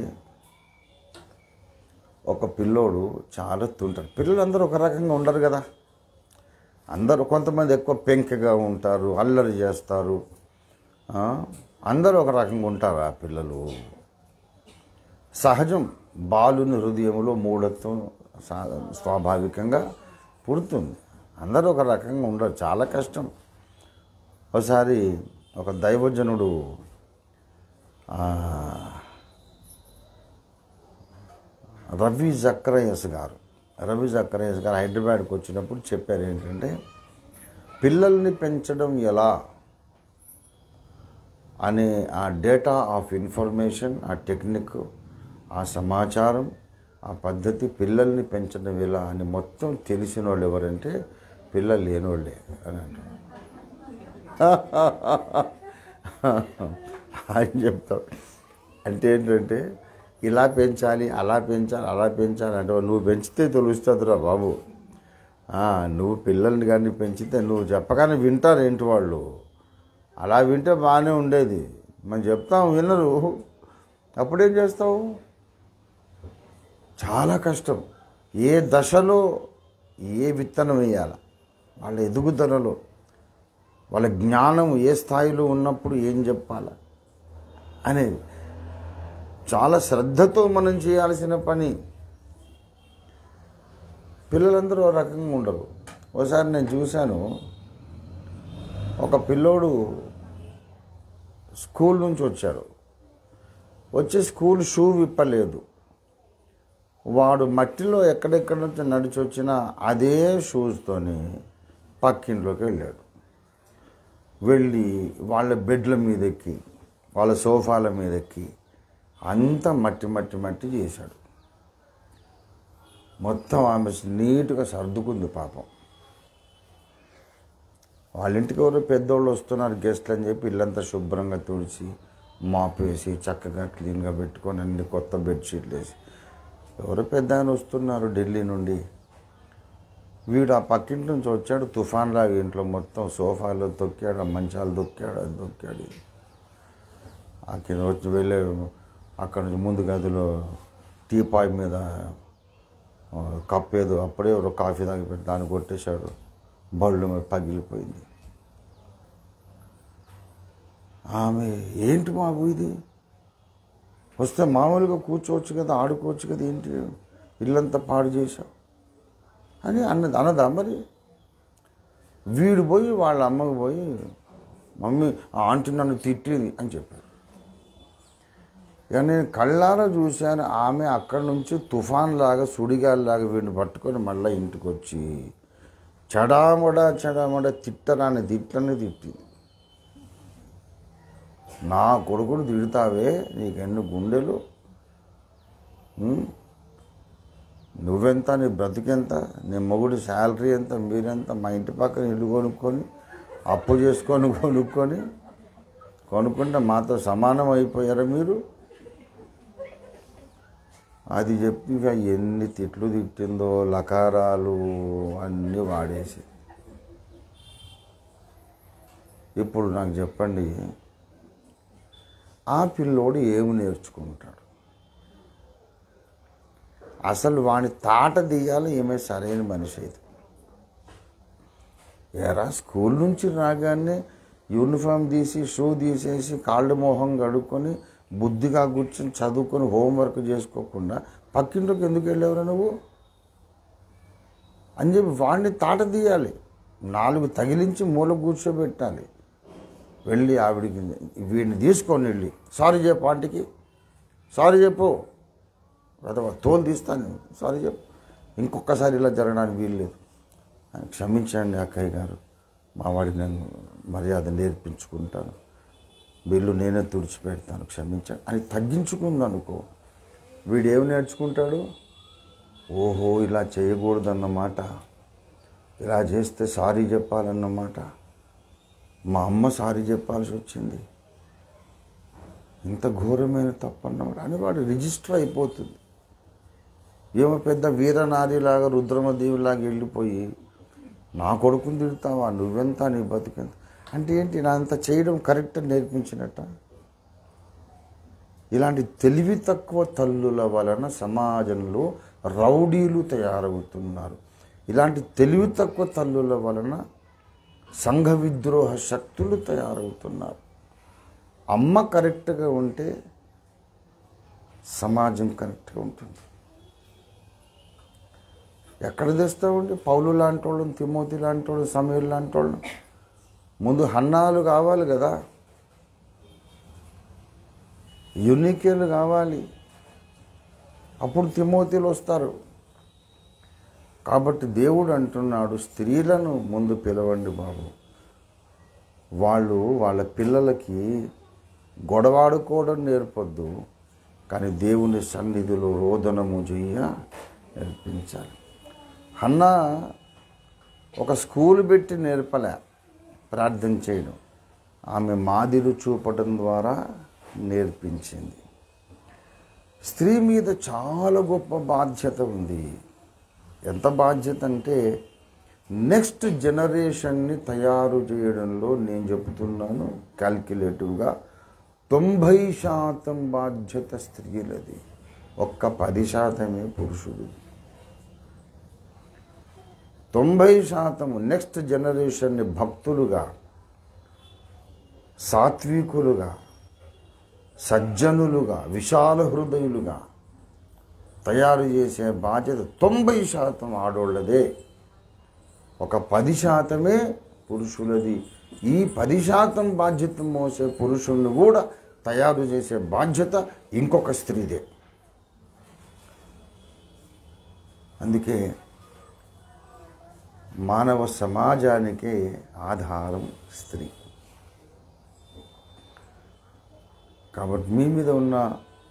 ఒక పిల్లోడు చాలా తుంటాడు. పిల్లలందరూ ఒక రకంగా ఉండరు కదా, అందరూ కొంతమంది ఎక్కువ పెంకగా ఉంటారు, అల్లరి చేస్తారు, అందరూ ఒక రకంగా ఉంటారు. ఆ పిల్లలు సహజం, బాలుని హృదయంలో మూఢత్వం స్వాభావికంగా పుడుతుంది. అందరూ ఒక రకంగా ఉండరు, చాలా కష్టం. ఒకసారి ఒక దైవజనుడు రవి జక్రయస్ గారు హైదరాబాద్కి వచ్చినప్పుడు చెప్పారు ఏంటంటే, పిల్లల్ని పెంచడం ఎలా అనే ఆ డేటా ఆఫ్ ఇన్ఫర్మేషన్, ఆ టెక్నిక్, ఆ సమాచారం, ఆ పద్ధతి, పిల్లల్ని పెంచడం ఎలా అని మొత్తం తెలిసిన వాళ్ళు ఎవరంటే పిల్లలు లేనివాళ్ళే అని అంటారు. ఆయన చెప్తాడు. అంటే ఏంటంటే, ఇలా పెంచాలి, అలా పెంచాలి, అలా పెంచాలి అంటే నువ్వు పెంచితే తెలుస్తుందిరా బాబు. నువ్వు పిల్లల్ని కానీ పెంచితే నువ్వు చెప్పగానే వింటారు ఏంటి వాళ్ళు, అలా వింటే బాగానే ఉండేది. మనం చెప్తాం వినరు, అప్పుడేం చేస్తావు? చాలా కష్టం. ఏ దశలో ఏ విత్తనం వేయాలి, వాళ్ళ ఎదుగుదలలో, వాళ్ళ జ్ఞానం ఏ స్థాయిలో ఉన్నప్పుడు ఏం చెప్పాలి అనేది చాలా శ్రద్ధతో మనం చేయాల్సిన పని. పిల్లలందరూ ఒక రకంగా ఉండరు. ఒకసారి నేను చూశాను, ఒక పిల్లోడు స్కూల్ నుంచి వచ్చాడు, వచ్చి స్కూల్ షూ విప్పలేదు. వాడు మట్టిలో ఎక్కడెక్కడ నుంచి నడిచి వచ్చినా అదే షూస్తోని పక్కింట్లోకి వెళ్ళాడు. వెళ్ళి వాళ్ళ బెడ్ల మీద ఎక్కి, వాళ్ళ సోఫాల మీద ఎక్కి అంతా మట్టి మట్టి మట్టి చేశాడు. మొత్తం ఆమె నీట్గా సర్దుకుంది పాపం. వాళ్ళ ఇంటికి ఎవరో పెద్దోళ్ళు వస్తున్నారు గెస్ట్లు అని చెప్పి ఇల్లంతా శుభ్రంగా తుడిచి మాప్ వేసి చక్కగా క్లీన్గా పెట్టుకొని అన్ని కొత్త బెడ్షీట్లు వేసి, ఎవరో పెద్ద ఆయన వస్తున్నారు ఢిల్లీ నుండి. వీడు ఆ పక్కింటి నుంచి వచ్చాడు, తుఫాన్ లాగా ఇంట్లో మొత్తం సోఫాలో తొక్కాడు, మంచాలు దొక్కాడు, అది దొక్కాడు. ఆ కింద వచ్చి వెళ్ళే అక్కడ నుంచి ముందు గదిలో టీపాయ్ మీద కప్పేదో అప్పుడే ఒక కాఫీ తాగిపెట్టి దాన్ని కొట్టేశాడు, బళ్ళు మీద పగిలిపోయింది. ఆమె ఏంటి బాబు ఇది, వస్తే మామూలుగా కూర్చోవచ్చు కదా, ఆడుకోవచ్చు కదా, ఏంటి ఇల్లంతా పాడు చేశావు అని అనదా మరి? వీడు పోయి వాళ్ళ అమ్మకు పోయి, మమ్మీ ఆ ఆంటీ నన్ను తిట్టింది అని చెప్పారు. ఇక నేను కళ్ళారా చూశాను, ఆమె అక్కడి నుంచి తుఫాన్ లాగా సుడిగాలిలాగా వీడిని పట్టుకొని మళ్ళీ ఇంటికి వచ్చి చెడామడా తిట్టరాని తిట్లని తిట్టింది. నా కొడుకును తిడతావే, నీకెన్ని గుండెలు, నువ్వెంత, నీ బ్రతికెంత, నీ మొగుడు శాలరీ ఎంత, మీరెంత, మా ఇంటి పక్కన ఇల్లు కొనుక్కొని అప్పు చేసుకొని కొనుక్కుంటే మాతో సమానం అయిపోయారా మీరు? అది చెప్పి ఇక ఎన్ని తిట్లు తిట్టిందో, లకారాలు అన్నీ వాడేసి. ఇప్పుడు నాకు చెప్పండి, ఆ పిల్లోడు ఏమి నేర్చుకుంటాడు? అసలు వాని తాట తీయాలి. ఏమే సరైన మనిషి అయితే ఏరా స్కూల్ నుంచి రాగానే యూనిఫామ్ తీసి షూ తీసేసి కాళ్ళు మోహం కడుక్కొని బుద్ధిగా కూర్చొని చదువుకొని హోంవర్క్ చేసుకోకుండా పక్కింటికి ఎందుకు వెళ్ళేవరా నువ్వు అని చెప్పి వాడిని తాట తీయాలి. 4 తగిలించి మూల కూర్చోబెట్టాలి. వెళ్ళి ఆవిడికి వీడిని తీసుకొని వెళ్ళి సారీ చెప్పు, ఆంటీకి సారీ చెప్పు, అథవా తోలు తీస్తాను, సారీ చెప్పు, ఇంకొకసారి ఇలా జరగడానికి వీల్లేదు, క్షమించండి అక్కయ్య గారు, మా వాడికి నేను మర్యాద నేర్పించుకుంటాను, వీళ్ళు నేనే తుడిచిపెడతాను, క్షమించండి అని తగ్గించుకుందనుకో, వీడేమి నేర్చుకుంటాడు? ఓహో ఇలా చేయకూడదన్నమాట, ఇలా చేస్తే సారీ చెప్పాలన్నమాట, మా అమ్మ సారీ చెప్పాల్సి వచ్చింది, ఇంత ఘోరమైన తప్పన్నమాట అని వాడు రిజిస్టర్ అయిపోతుంది. ఏమో పెద్ద వీరనారిలాగా రుద్రమదేవిలాగా వెళ్ళిపోయి నా కొడుకుని తిడతావా, నువ్వెంత, నీ బతుకెంత అంటే ఏంటి, నా అంత చేయడం కరెక్ట్ నేర్పించినట్ట. ఇలాంటి తెలివి తక్కువ తల్లుల వలన సమాజంలో రౌడీలు తయారవుతున్నారు. ఇలాంటి తెలివి తక్కువ తల్లుల వలన సంఘ విద్రోహ శక్తులు తయారవుతున్నారు. అమ్మ కరెక్ట్గా ఉంటే సమాజం కరెక్ట్గా ఉంటుంది. ఎక్కడ తెస్తామండి పౌలు లాంటి వాళ్ళని, తిమోతి లాంటి వాళ్ళని, సమీర్ లాంటి వాళ్ళని? ముందు హన్నాలు కావాలి కదా, యునికేలు కావాలి, అప్పుడు తిమోతిలు వస్తారు. కాబట్టి దేవుడు అంటున్నాడు, స్త్రీలను ముందు పిలవండి బాబు, వాళ్ళు వాళ్ళ పిల్లలకి గొడవాడుకోవడం నేర్పొద్దు, కానీ దేవుని సన్నిధిలో రోదనము చెయ్య నేర్పించాలి. హన్నా ఒక స్కూల్ పెట్టి నేర్పలే ప్రార్థన చేయడం, ఆమె మాదిరి చూపడం ద్వారా నేర్పించింది. స్త్రీ మీద చాలా గొప్ప బాధ్యత ఉంది. ఎంత బాధ్యత అంటే నెక్స్ట్ జనరేషన్ని తయారు చేయడంలో నేను చెబుతున్నాను క్యాల్కులేటివ్గా 90% బాధ్యత స్త్రీలది, ఒక్క 10% పురుషుడు. 90% నెక్స్ట్ జనరేషన్ని భక్తులుగా, సాత్వికులుగా, సజ్జనులుగా, విశాల హృదయులుగా తయారు చేసే బాధ్యత 90% ఆడోళ్ళదే, ఒక 10% పురుషులది. ఈ 10% బాధ్యత మోసే పురుషుల్ని కూడా తయారు చేసే బాధ్యత ఇంకొక స్త్రీదే. అందుకే మానవ సమాజానికి ఆధారం స్త్రీ. కాబట్టి మీ మీద ఉన్న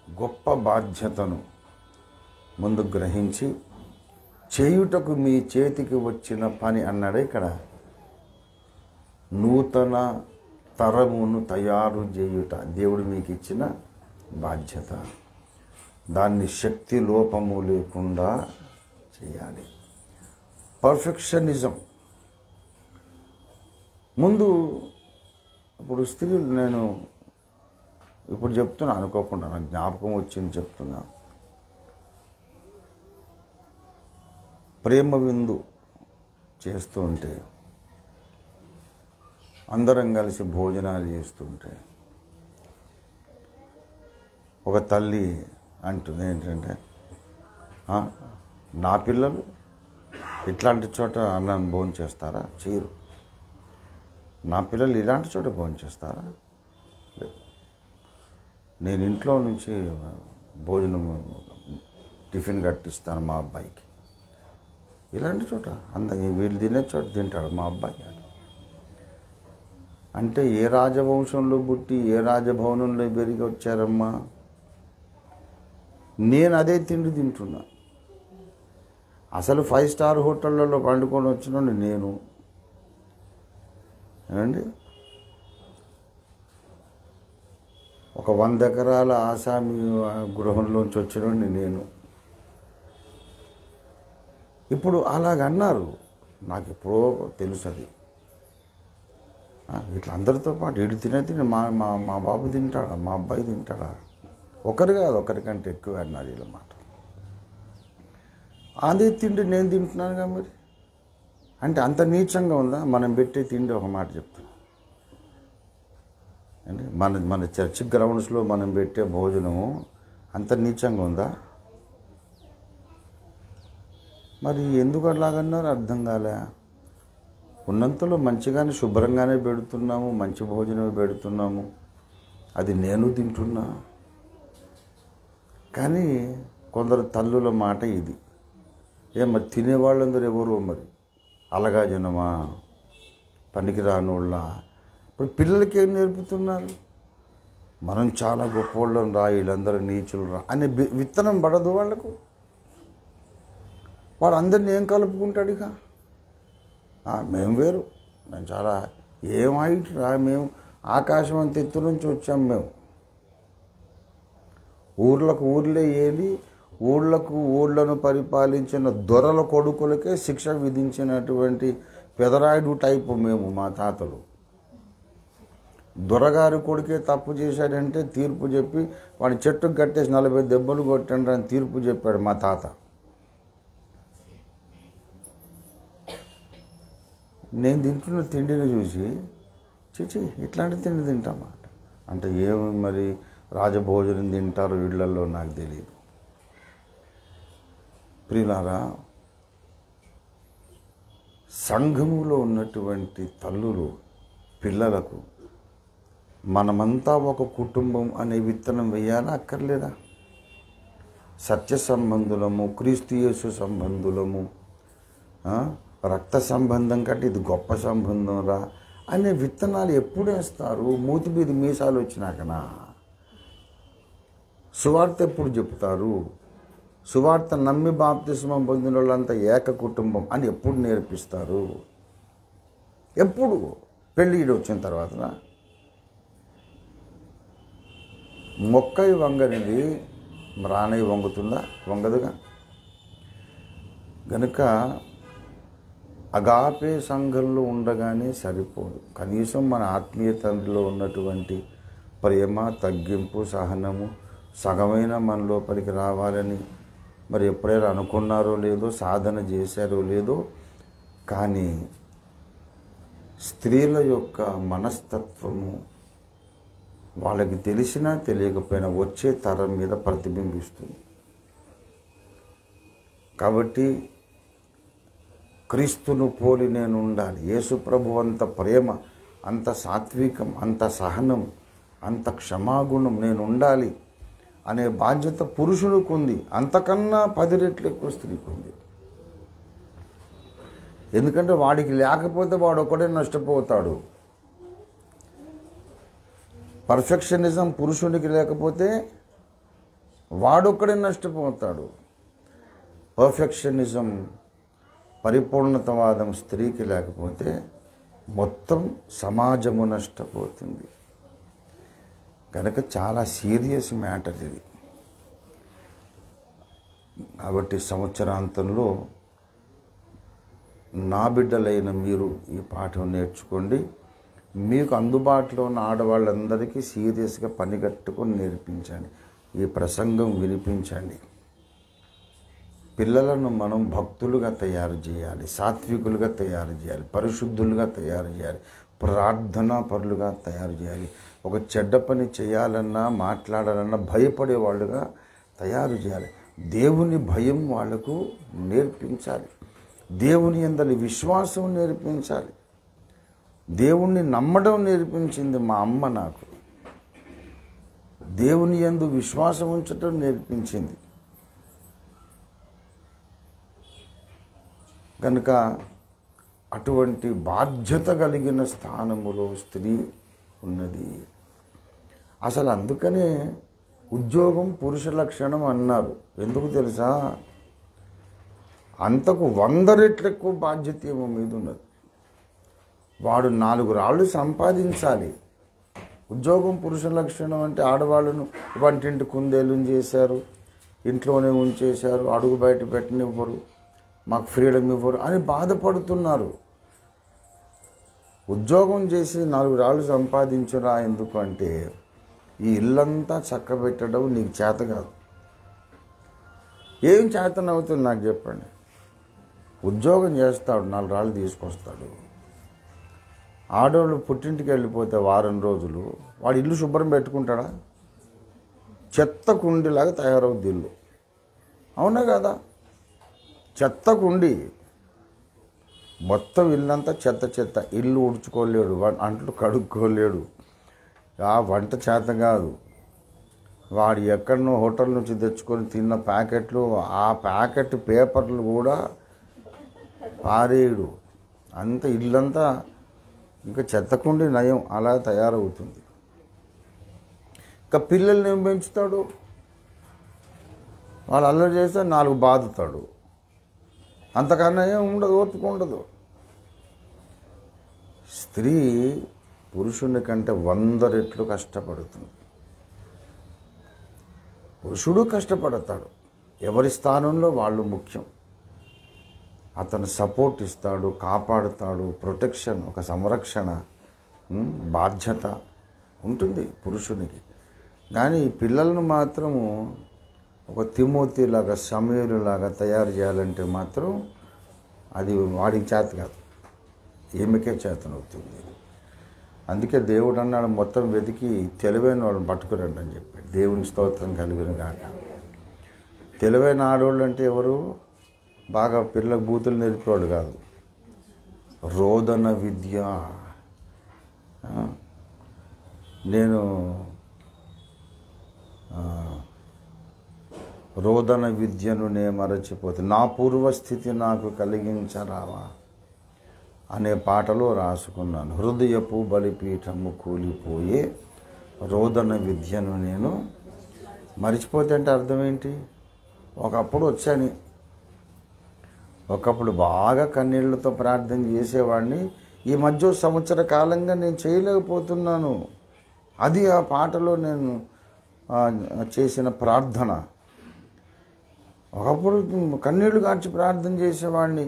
గొప్ప బాధ్యతను ముందు గ్రహించి చేయుటకు మీ చేతికి వచ్చిన పని అన్నాడే ఇక్కడ, నూతన తరమును తయారు చేయుట దేవుడు మీకు ఇచ్చిన బాధ్యత. దాన్ని శక్తి లోపము లేకుండా చేయాలి. పర్ఫెక్షనిజం ముందు. ఇప్పుడు స్త్రీలు, నేను ఇప్పుడు చెప్తున్నా, అనుకోకుండా నాకు జ్ఞాపకం వచ్చింది చెప్తున్నా. ప్రేమ విందు చేస్తుంటే, అందరం కలిసి భోజనాలు చేస్తుంటే, ఒక తల్లి అంటుంది ఏంటంటే, నా పిల్లలు ఇట్లాంటి చోట అన్నం భోజనం చేస్తారా? చేయరు. నా పిల్లలు ఇలాంటి చోట భోజనం చేస్తారా? లేదు. నేను ఇంట్లో నుంచి భోజనం టిఫిన్ కట్టిస్తాను మా అబ్బాయికి, ఇలాంటి చోట వీళ్ళు తినే చోట తింటాడు మా అబ్బాయి. అంటే ఏ రాజవంశంలో పుట్టి ఏ రాజభవనంలో పెరిగి వచ్చారమ్మా? నేను అదే తిండి తింటున్నా. అసలు 5 స్టార్ హోటళ్ళలో పండుకొని వచ్చినండి నేను. ఏమండి, ఒక 100 ఎకరాల ఆసామి గృహంలోంచి వచ్చినండి నేను. ఇప్పుడు అలాగన్నారు, నాకు ఎప్పుడో తెలుసు అది. ఇట్లా అందరితో పాటు వీడు తిని మా బాబు తింటాడా, మా అబ్బాయి తింటాడా? ఒకరు కాదు, ఒకరికంటే ఎక్కువ అన్నారు వీళ్ళ మాట. అదే తిండి నేను తింటున్నానుగా మరి. అంటే అంత నీచంగా ఉందా? మనం పెట్టే తిండి ఒక మాట చెప్తాం అంటే మన చర్చ్ గ్రౌండ్స్లో మనం పెట్టే భోజనము అంత నీచంగా ఉందా? మరి ఎందుకు అలాగన్నారు అర్థం కాలే. ఉన్నంతలో మంచిగానే శుభ్రంగానే పెడుతున్నాము, మంచి భోజనం పెడుతున్నాము, అది నేను తింటున్నా. కానీ కొందరు తల్లుల మాట ఇది. మరి తినేవాళ్ళందరూ ఎవరో మరి అలగా జనమా, పనికిరానోళ్ళ. ఇప్పుడు పిల్లలకి ఏం నేర్పుతున్నారు? మనం చాలా గొప్పవాళ్ళం రా, వీళ్ళందరూ నీచులు రా అనే విత్తనం పడదు వాళ్ళకు. వాడు అందరిని ఏం కలుపుకుంటాడు ఇక? మేము వేరు, మేము చాలా ఏం హైట్ రా, మేము ఆకాశం అంత ఎత్తు నుంచి వచ్చాం. మేము ఊర్లకు ఊర్లే ఏలి ఊళ్ళను పరిపాలించిన దొరల కొడుకులకే శిక్ష విధించినటువంటి పెదరాయుడు టైపు మేము. మా తాతలు దొరగారి కొడుకే తప్పు చేశాడంటే తీర్పు చెప్పి వాడి చెట్టుకు కట్టేసి 40 దెబ్బలు కొట్టండి అని తీర్పు చెప్పాడు మా తాత. నేను తింటున్న తిండిని చూసి చిచి ఇట్లాంటి తిండి తింటామాట అంటే ఏమి మరి రాజభోజనం తింటారు ఇళ్లలో నాకు తెలియదు. ప్రియులారా, సంఘములో ఉన్నటువంటి తల్లులు పిల్లలకు మనమంతా ఒక కుటుంబం అనే విత్తనం వేయాలా అక్కర్లేదా? సత్య సంబంధులము, క్రీస్తు యేసు సంబంధులము, రక్త సంబంధం కంటే ఇది గొప్ప సంబంధం రా అనే విత్తనాలు ఎప్పుడు వేస్తారు? మూతి మీద మీసాలు వచ్చినాకనా? సువార్త ఎప్పుడు చెప్తారు? సువార్త నమ్మి బాప్తిస్మం పొందిన వాళ్ళంతా ఏక కుటుంబం అని ఎప్పుడు నేర్పిస్తారు? ఎప్పుడు? పెళ్ళిడు వచ్చిన తర్వాత. మొక్కై వంగనిది రానై వంగుతుందా? వంగదుగా. గనుక అగాపే సంఘంలో ఉండగానే సరిపోదు. కనీసం మన ఆత్మీయ తండ్రిలో ఉన్నటువంటి ప్రేమ, తగ్గింపు, సహనము సగమైన మన లోపలికి రావాలని మరి ఎప్పుడైనా అనుకున్నారో లేదో, సాధన చేశారో లేదో, కానీ స్త్రీల యొక్క మనస్తత్వము వాళ్ళకి తెలిసినా తెలియకపోయినా వచ్చే తరం మీద ప్రతిబింబిస్తుంది. కాబట్టి క్రీస్తును పోలి నేను ఉండాలి. యేసు ప్రభు అంత ప్రేమ, అంత సాత్వికం, అంత సహనం, అంత క్షమాగుణం నేను ఉండాలి అనే బాధ్యత పురుషునికి ఉంది. అంతకన్నా 10 రెట్లు ఎక్కువ స్త్రీకి ఉంది. ఎందుకంటే వాడికి లేకపోతే వాడు ఒకడే నష్టపోతాడు. పర్ఫెక్షనిజం పురుషునికి లేకపోతే వాడొక్కడే నష్టపోతాడు. పర్ఫెక్షనిజం, పరిపూర్ణతవాదం స్త్రీకి లేకపోతే మొత్తం సమాజము నష్టపోతుంది. కనుక చాలా సీరియస్ మ్యాటర్ ఇది. కాబట్టి సంవత్సరాంతంలో నా బిడ్డలైన మీరు ఈ పాఠం నేర్చుకోండి. మీకు అందుబాటులో ఉన్న ఆడవాళ్ళందరికీ సీరియస్గా పని కట్టుకొని నేర్పించండి. ఈ ప్రసంగం వినిపించండి. పిల్లలను మనం భక్తులుగా తయారు చేయాలి, సాత్వికులుగా తయారు చేయాలి, పరిశుద్ధులుగా తయారు చేయాలి, ప్రార్థనా పరులుగా తయారు చేయాలి. ఒక చెడ్డ పని చేయాలన్నా మాట్లాడాలన్నా భయపడేవాళ్ళుగా తయారు చేయాలి. దేవుని భయం వాళ్లకు నేర్పించాలి. దేవుని యందలి విశ్వాసం నేర్పించాలి. దేవుణ్ణి నమ్మడం నేర్పించింది మా అమ్మ నాకు. దేవుని యందు విశ్వాసం ఉంచడం నేర్పించింది. కనుక అటువంటి బాధ్యత కలిగిన స్థానములో స్త్రీ ఉన్నది. అసలు అందుకనే ఉద్యోగం పురుష లక్షణం అన్నారు. ఎందుకు తెలుసా? అంతకు 100 రెట్లు ఎక్కువ బాధ్యత ఏమో మీద ఉన్నది. వాడు 4 రాళ్ళు సంపాదించాలి. ఉద్యోగం పురుష లక్షణం అంటే ఆడవాళ్ళను వంటింటి కుందేలుని చేశారు, ఇంట్లోనే ఉంచేశారు, అడుగు బయట పెట్టనివ్వరు, మాకు ఫ్రీడమ్ ఇవ్వరు అని బాధపడుతున్నారు. ఉద్యోగం చేసి 4 రాళ్ళు సంపాదించురా. ఎందుకు అంటే ఈ ఇల్లంతా చక్కబెట్టడం నీకు చేత కాదు. ఏం చేతనవుతుంది నాకు చెప్పండి. ఉద్యోగం చేస్తాడు, 4 రాళ్ళు తీసుకొస్తాడు. ఆడవాళ్ళు పుట్టింటికి వెళ్ళిపోతే వారం రోజులు వాడు ఇల్లు శుభ్రం పెట్టుకుంటాడా? చెత్త కుండిలాగా తయారవుద్ది ఇల్లు. అవునా కదా? చెత్త కుండి, మొత్తం ఇల్లంతా చెత్త. ఇల్లు ఉడుచుకోలేడు, అంట్లు కడుక్కోలేడు, ఆ వంట చేత కాదు. వాడు ఎక్కడనో హోటల్ నుంచి తెచ్చుకొని తిన్న ప్యాకెట్లు, ఆ ప్యాకెట్ పేపర్లు కూడా పారేయుడు. అంత ఇల్లంతా ఇంకా చెత్తకుండి నయం అలా తయారవుతుంది. ఇంకా పిల్లల్ని ఏం పెంచుతాడు? వాళ్ళు అల్లరి చేస్తే 4 బాదుతాడు. అంతకన్నా ఏం ఉండదు, ఓపిక ఉండదు. స్త్రీ పురుషుని కంటే 100 రెట్లు కష్టపడుతుంది. పురుషుడు కష్టపడతాడు, ఎవరి స్థానంలో వాళ్ళు ముఖ్యం. అతను సపోర్ట్ ఇస్తాడు, కాపాడుతాడు, ప్రొటెక్షన్, ఒక సంరక్షణ, బాధ్యత ఉంటుంది పురుషునికి. కానీ ఈ పిల్లలను మాత్రము ఒక తిమోతిలాగా, సమూయేలులాగా తయారు చేయాలంటే మాత్రం అది వాడికి చేత కాదు, ఈమెకే చేతనవుతుంది. అందుకే దేవుడు అన్నాడు, మొత్తం వెతికి తెలివైన వాళ్ళని పట్టుకురండి అని చెప్పాడు. దేవునికి స్తోత్రం కలిగిన కాక. తెలివైన ఆడవాళ్ళు అంటే ఎవరు? బాగా పిల్లలకు బూతులు నేర్పేవాడు కాదు, రోదన విద్య. నేను రోదన విద్యను నే మరచిపోతే నా పూర్వస్థితి నాకు కలిగించరావా అనే పాటలో రాసుకున్నాను. హృదయపు బలిపీఠము కూలిపోయే రోదన విద్యను నేను మరిచిపోతే అంటే అర్థం ఏంటి? ఒకప్పుడు బాగా కన్నీళ్లతో ప్రార్థన చేసేవాడిని. ఈ మధ్య సంవత్సర కాలంగా నేను చేయలేకపోతున్నాను. అది ఆ పాటలో నేను చేసిన ప్రార్థన. ఒకప్పుడు కన్నీళ్లు కార్చి ప్రార్థన చేసేవాడిని.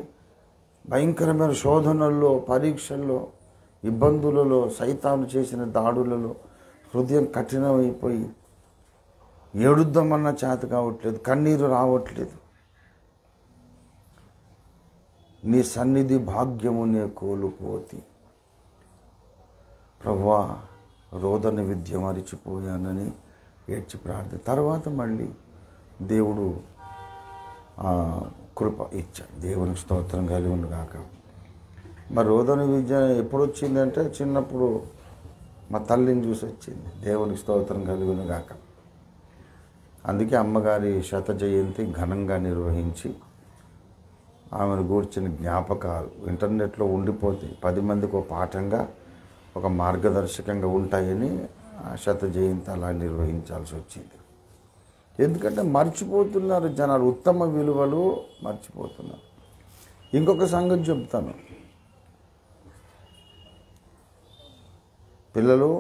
భయంకరమైన శోధనల్లో, పరీక్షల్లో, ఇబ్బందులలో, సైతాను చేసిన దాడులలో హృదయం కఠినమైపోయి ఏడుద్దామన్న చేత కావట్లేదు, కన్నీరు రావట్లేదు. నీ సన్నిధి భాగ్యము నే కోల్పోతి ప్రభువా, రోదన విద్య మరిచిపోయానని ఏడ్చి ప్రార్థన. తర్వాత మళ్ళీ దేవుడు కృప ఇచ్చాడు. దేవునికి స్తోత్రం కలిగి ఉండగాక. మరి రోదన విద్య ఎప్పుడు వచ్చిందంటే చిన్నప్పుడు మా తల్లిని చూసి వచ్చింది. దేవునికి స్తోత్రం కలిగి ఉండగాక. అందుకే అమ్మగారి 100వ జయంతి ఘనంగా నిర్వహించి ఆమెను గూర్చిన జ్ఞాపకాలు ఇంటర్నెట్లో ఉండిపోతాయి. 10 మందికి ఒక పాఠంగా, ఒక మార్గదర్శకంగా ఉంటాయని ఆ 100వ జయంతి అలా నిర్వహించాల్సి వచ్చింది. ఎందుకంటే మర్చిపోతున్నారు జనాలు, ఉత్తమ విలువలు మర్చిపోతున్నారు. ఇంకొక సంగతి చెప్తాను. పిల్లలు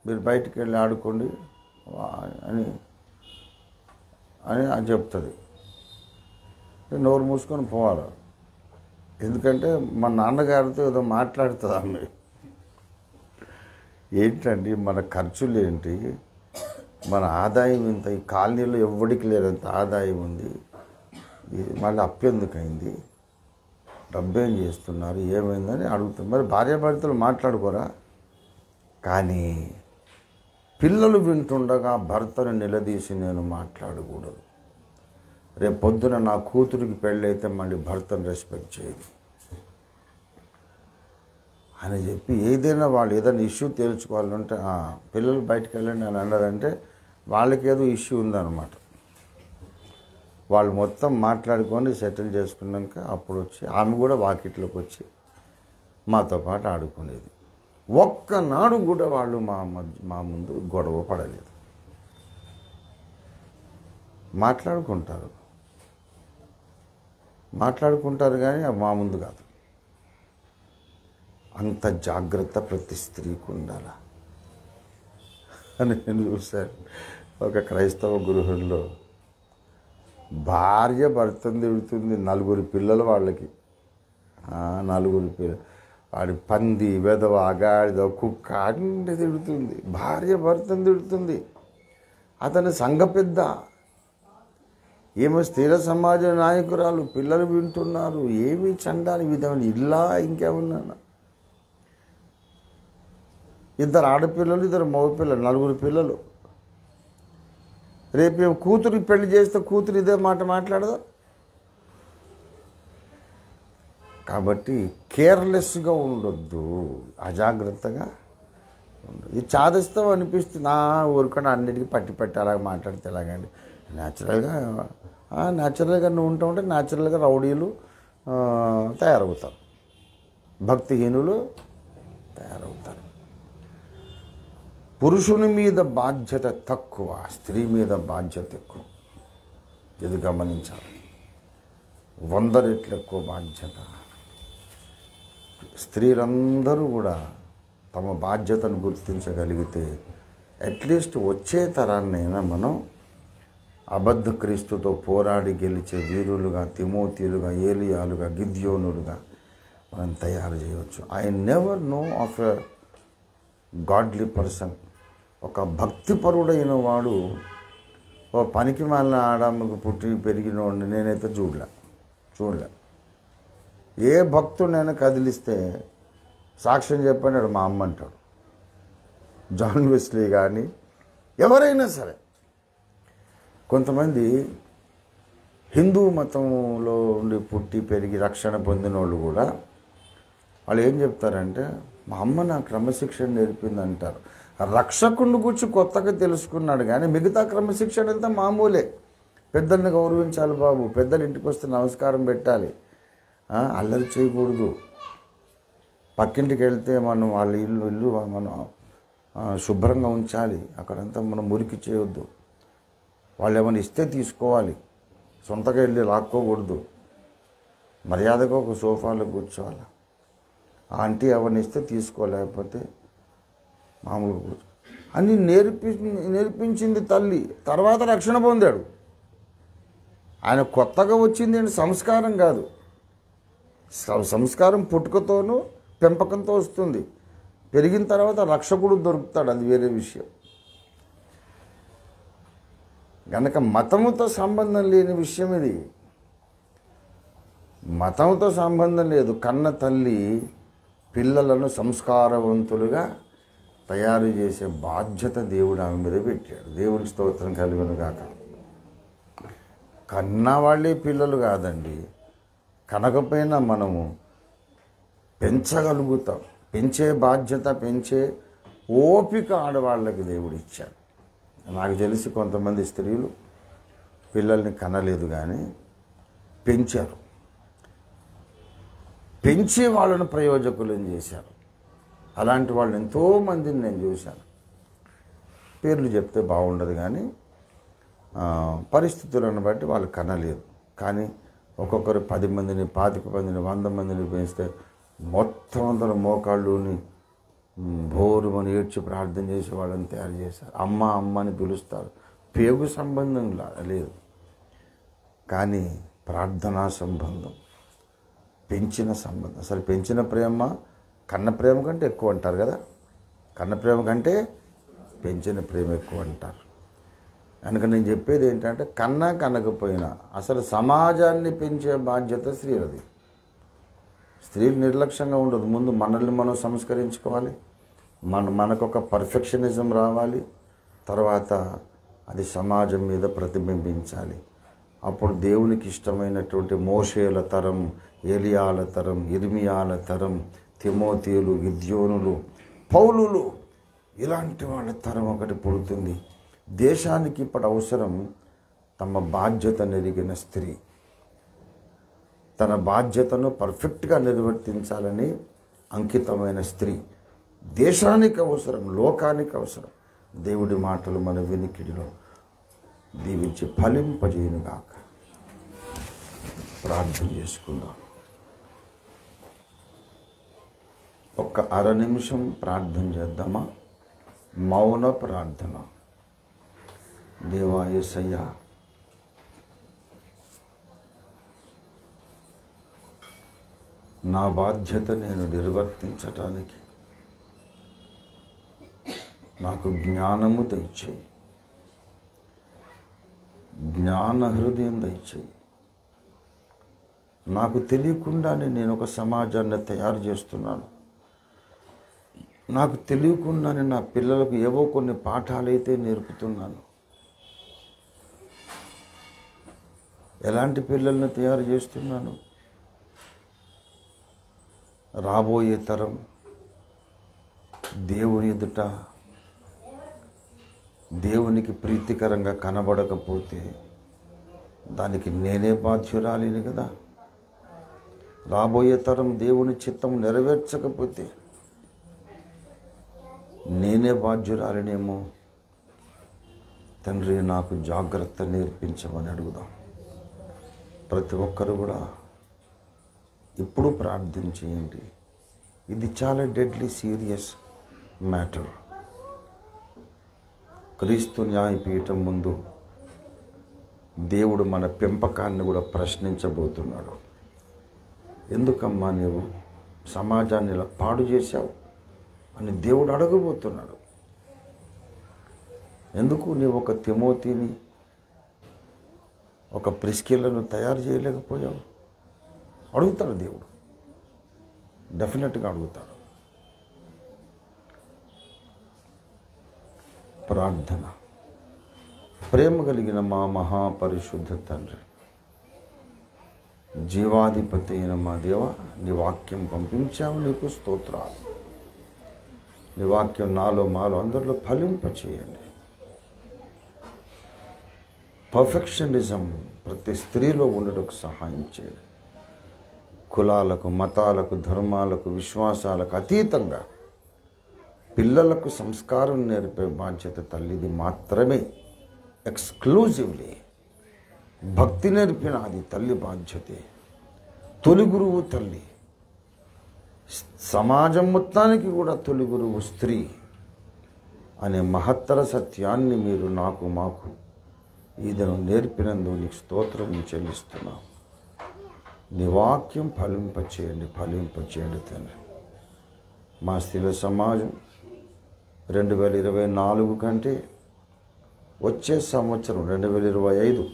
మీరు బయటికి వెళ్ళి ఆడుకోండి అని అని చెప్తుంది. నోరు మూసుకొని పోవాలి. ఎందుకంటే మా నాన్నగారితో ఏదో మాట్లాడుతుంది ఆమె. ఏంటండి మన ఖర్చులు ఏంటి, మన ఆదాయం ఇంత, ఈ కాలనీలో ఎవరికి లేనంత ఆదాయం ఉంది, మళ్ళీ అప్పెందుకైంది, డబ్బేం చేస్తున్నారు, ఏమైందని అడుగుతుంది. మరి భార్యాభర్తలు మాట్లాడుకోరా? కానీ పిల్లలు వింటుండగా భర్తను నిలదీసి నేను మాట్లాడకూడదు. రేపు పొద్దున నా కూతురికి పెళ్ళైతే మళ్ళీ భర్తను రెస్పెక్ట్ చేయదు అని చెప్పి, ఏదైనా వాళ్ళు ఏదైనా ఇష్యూ తేల్చుకోవాలంటే పిల్లలు బయటకు వెళ్ళండి అని అన్నారంటే వాళ్ళకి ఏదో ఇష్యూ ఉందన్నమాట. వాళ్ళు మొత్తం మాట్లాడుకొని సెటిల్ చేసుకున్నాక అప్పుడు వచ్చి ఆమె కూడా వాకిట్లోకి వచ్చి మాతో పాటు ఆడుకునేది. ఒక్కనాడు కూడా వాళ్ళు మా ముందు గొడవ పడలేదు. మాట్లాడుకుంటారు కానీ మా ముందు కాదు. అంత జాగ్రత్త ప్రతి స్త్రీకి ఉండాలా అని నేను చూశాను. ఒక క్రైస్తవ గృహంలో భార్య భర్తను తిడుతుంది, 4 పిల్లలు వాళ్ళకి, 4 పిల్లలు, వాడి పంది, వెధవ, అగాడిద, కుక్క అన్ని తిడుతుంది. భార్య భర్తను తిడుతుంది. అతని సంఘ పెద్ద, ఏమో స్థిర సమాజ నాయకురాలు, పిల్లలు వింటున్నారు. ఏమి చండాలి విధమైన ఇలా ఇంకేమన్నా. 2 ఆడపిల్లలు, 2 మగపిల్లలు, 4 పిల్లలు. రేపు కూతురు పెళ్లి చేస్తే కూతురు ఇదే మాట మాట్లాడదా? కాబట్టి కేర్లెస్గా ఉండొద్దు, అజాగ్రత్తగా ఉండదు. ఇది చాదస్తం అనిపిస్తుంది. ఊరుకుండా అన్నిటికీ పట్టి అలాగ మాట్లాడితే ఎలాగండి. న్యాచురల్గా నువ్వు ఉంటే న్యాచురల్గా రౌడీలు తయారవుతారు, భక్తిహీనులు తయారవుతారు. పురుషుని మీద బాధ్యత తక్కువ, స్త్రీ మీద బాధ్యత ఎక్కువ. ఇది గమనించాలి. 100 రెట్లు ఎక్కువ బాధ్యత. స్త్రీలందరూ కూడా తమ బాధ్యతను గుర్తించగలిగితే అట్లీస్ట్ వచ్చే తరాన్నైనా మనం అబద్ధ క్రీస్తుతో పోరాడి గెలిచే వీరులుగా, తిమోతిలుగా, ఏలియాలుగా, గిద్యోనులుగా మనం తయారు చేయవచ్చు. I never know of a godly person. ఒక భక్తిపరుడైన వాడు ఓ పనికి మాలిన ఆడమ్మకు పుట్టి పెరిగినోడిని నేనైతే చూడలే. ఏ భక్తుడైనా కదిలిస్తే సాక్ష్యం చెప్పాడు మా అమ్మ అంటాడు. జాన్ వెస్లీ కానీ ఎవరైనా సరే. కొంతమంది హిందూ మతంలో ఉండి పుట్టి పెరిగి రక్షణ పొందిన వాళ్ళు కూడా వాళ్ళు ఏం చెప్తారంటే మా అమ్మ నా క్రమశిక్షణ నేర్పింది అంటారు. రక్షకుడిని గురించి కొత్తగా తెలుసుకున్నాడు కానీ మిగతా క్రమశిక్షణ అంతా మామూలే. పెద్దల్ని గౌరవించాలి బాబు, పెద్దలు ఇంటికి వస్తే నమస్కారం పెట్టాలి, అల్లరి చేయకూడదు, పక్కింటికి వెళ్తే మనం వాళ్ళ ఇల్లు మనం శుభ్రంగా ఉంచాలి, అక్కడంతా మనం మురికి చేయొద్దు, వాళ్ళు ఏమైనా ఇస్తే తీసుకోవాలి, సొంతగా వెళ్ళి లాక్కోకూడదు, మర్యాదగా ఒక సోఫాలో కూర్చోవాలి, ఆంటీ ఎవరిని ఇస్తే తీసుకోలేకపోతే మామూలుగా కూర్చో అని నేర్పించింది తల్లి. తర్వాత రక్షణ పొందాడు. ఆయన కొత్తగా వచ్చింది ఏంటి? సంస్కారం కాదు. సంస్కారం పుట్టుకతోనూ పెంపకంతో వస్తుంది. పెరిగిన తర్వాత రక్షకుడు దొరుకుతాడు, అది వేరే విషయం. కనుక మతముతో సంబంధం లేని విషయం ఇది. మతంతో సంబంధం లేదు. కన్న తల్లి పిల్లలను సంస్కారవంతులుగా తయారు చేసే బాధ్యత దేవుడు ఆమె మీద పెట్టాడు. దేవుని స్తోత్రం కలుగును గాక. కన్నా వాళ్ళే పిల్లలు కాదండి, కనకపోయినా మనము పెంచగలుగుతాం. పెంచే బాధ్యత, పెంచే ఓపిక ఆడవాళ్ళకి దేవుడు ఇచ్చాడు. నాకు తెలిసి కొంతమంది స్త్రీలు పిల్లల్ని కనలేదు కానీ పెంచారు. పెంచే వాళ్ళను ప్రయోజకులను చేశారు. అలాంటి వాళ్ళు ఎంతోమందిని నేను చూశాను. పేర్లు చెప్తే బాగుండదు కానీ పరిస్థితులను బట్టి వాళ్ళు కనలేదు. కానీ ఒక్కొక్కరు 10 మందిని, 25 మందిని, 100 మందిని పెంచితే మొత్తం అందరూ మోకాళ్ళుని భోరుమని ఏడ్చి ప్రార్థన చేసి వాళ్ళని తయారు చేశారు. అమ్మ అమ్మ అని పిలుస్తారు. పేగు సంబంధం లేదు కానీ ప్రార్థనా సంబంధం, పెంచిన సంబంధం. అసలు పెంచిన ప్రేమ కన్న ప్రేమ కంటే ఎక్కువ అంటారు కదా. కన్న ప్రేమ కంటే పెంచిన ప్రేమ ఎక్కువ అంటారు. కనుక నేను చెప్పేది ఏంటంటే కన్నా కనకపోయినా అసలు సమాజాన్ని పెంచే బాధ్యత స్త్రీలది. స్త్రీలు నిర్లక్ష్యంగా ఉండదు. ముందు మనల్ని మనం సంస్కరించుకోవాలి, మనకొక పర్ఫెక్షనిజం రావాలి, తర్వాత అది సమాజం మీద ప్రతిబింబించాలి. అప్పుడు దేవునికి ఇష్టమైనటువంటి మోషేల తరం, ఏలియాల తరం, ఇర్మియాల తరం, తిమోతిలు, గిద్యోనులు, పౌలులు, ఇలాంటి వాళ్ళ తరం ఒకటి పుడుతుంది. దేశానికి ఇప్పుడు అవసరం తమ బాధ్యత నెరిగిన స్త్రీ, తన బాధ్యతను పర్ఫెక్ట్గా నిర్వర్తించాలని అంకితమైన స్త్రీ. దేశానికి అవసరం, లోకానికి అవసరం. దేవుడి మాటలు మన వినికిడిలో దీవించి ఫలింపజేయునుగాక. ప్రార్థన చేసుకుందాం. ఒక్క 1/2 నిమిషం ప్రార్థన చేద్దామా? మౌన ప్రార్థన. దేవా యేసయ్యా, నా బాధ్యత నేను నిర్వర్తించటానికి నాకు జ్ఞానము దయచేయి. జ్ఞాన హృదయం దయచేయి. నాకు తెలియకుండానే నేను ఒక సమాజాన్ని తయారు చేస్తున్నాను. నాకు తెలియకుండానే నా పిల్లలకు ఏవో కొన్ని పాఠాలైతే నేర్పుతున్నాను. ఎలాంటి పిల్లల్ని తయారు చేస్తున్నాను? రాబోయే తరం దేవుని ఎదుట దేవునికి ప్రీతికరంగా కనబడకపోతే దానికి నేనే బాధ్యురాలిని కదా. రాబోయే తరం దేవుని చిత్తం నెరవేర్చకపోతే నేనే బాధ్యురాలినేమో. తండ్రి, నాకు జాగ్రత్త నేర్పించమని అడుగుదాం. ప్రతి ఒక్కరు కూడా ఇప్పుడు ప్రార్థన చేయండి. ఇది చాలా డెడ్లీ సీరియస్ మ్యాటర్. క్రీస్తు న్యాయపీఠం ముందు దేవుడు మన పెంపకాన్ని కూడా ప్రశ్నించబోతున్నాడు. ఎందుకమ్మా నీవు సమాజాన్ని ఇలా పాడు చేశావు అని దేవుడు అడగబోతున్నాడు. ఎందుకు నీవు ఒక తిమోతిని, ఒక ప్రిస్కిల్లను తయారు చేయలేకపోయావు? అడుగుతాడు దేవుడు, డెఫినెట్గా అడుగుతాడు. ప్రార్థన. ప్రేమ కలిగిన మా మహాపరిశుద్ధ తండ్రి, జీవాధిపతి అయిన మా దేవ, నీ వాక్యం పంపించావు, నీకు స్తోత్రాలు. నీ వాక్యం నాలో మాలో అందరిలో ఫలింపచేయండి. పర్ఫెక్షనిజం ప్రతి స్త్రీలో ఉండటకు సహాయం చేయండి. కులాలకు, మతాలకు, ధర్మాలకు, విశ్వాసాలకు అతీతంగా పిల్లలకు సంస్కారం నేర్పే బాధ్యత తల్లిది మాత్రమే. ఎక్స్క్లూజివ్లీ భక్తి నేర్పిన అది తల్లి బాధ్యతే. తొలి గురువు తల్లి. సమాజం మొత్తానికి కూడా తొలి గురువు స్త్రీ అనే మహత్తర సత్యాన్ని మీరు నాకు మాకు ఈ దినం నేర్పినందుకు నీకు స్తోత్రం చెల్లిస్తున్నాం. నీ వాక్యం ఫలింపచేయండి తండ్రి. మా స్త్రీల సమాజం 2024 కంటే వచ్చే సంవత్సరం 2025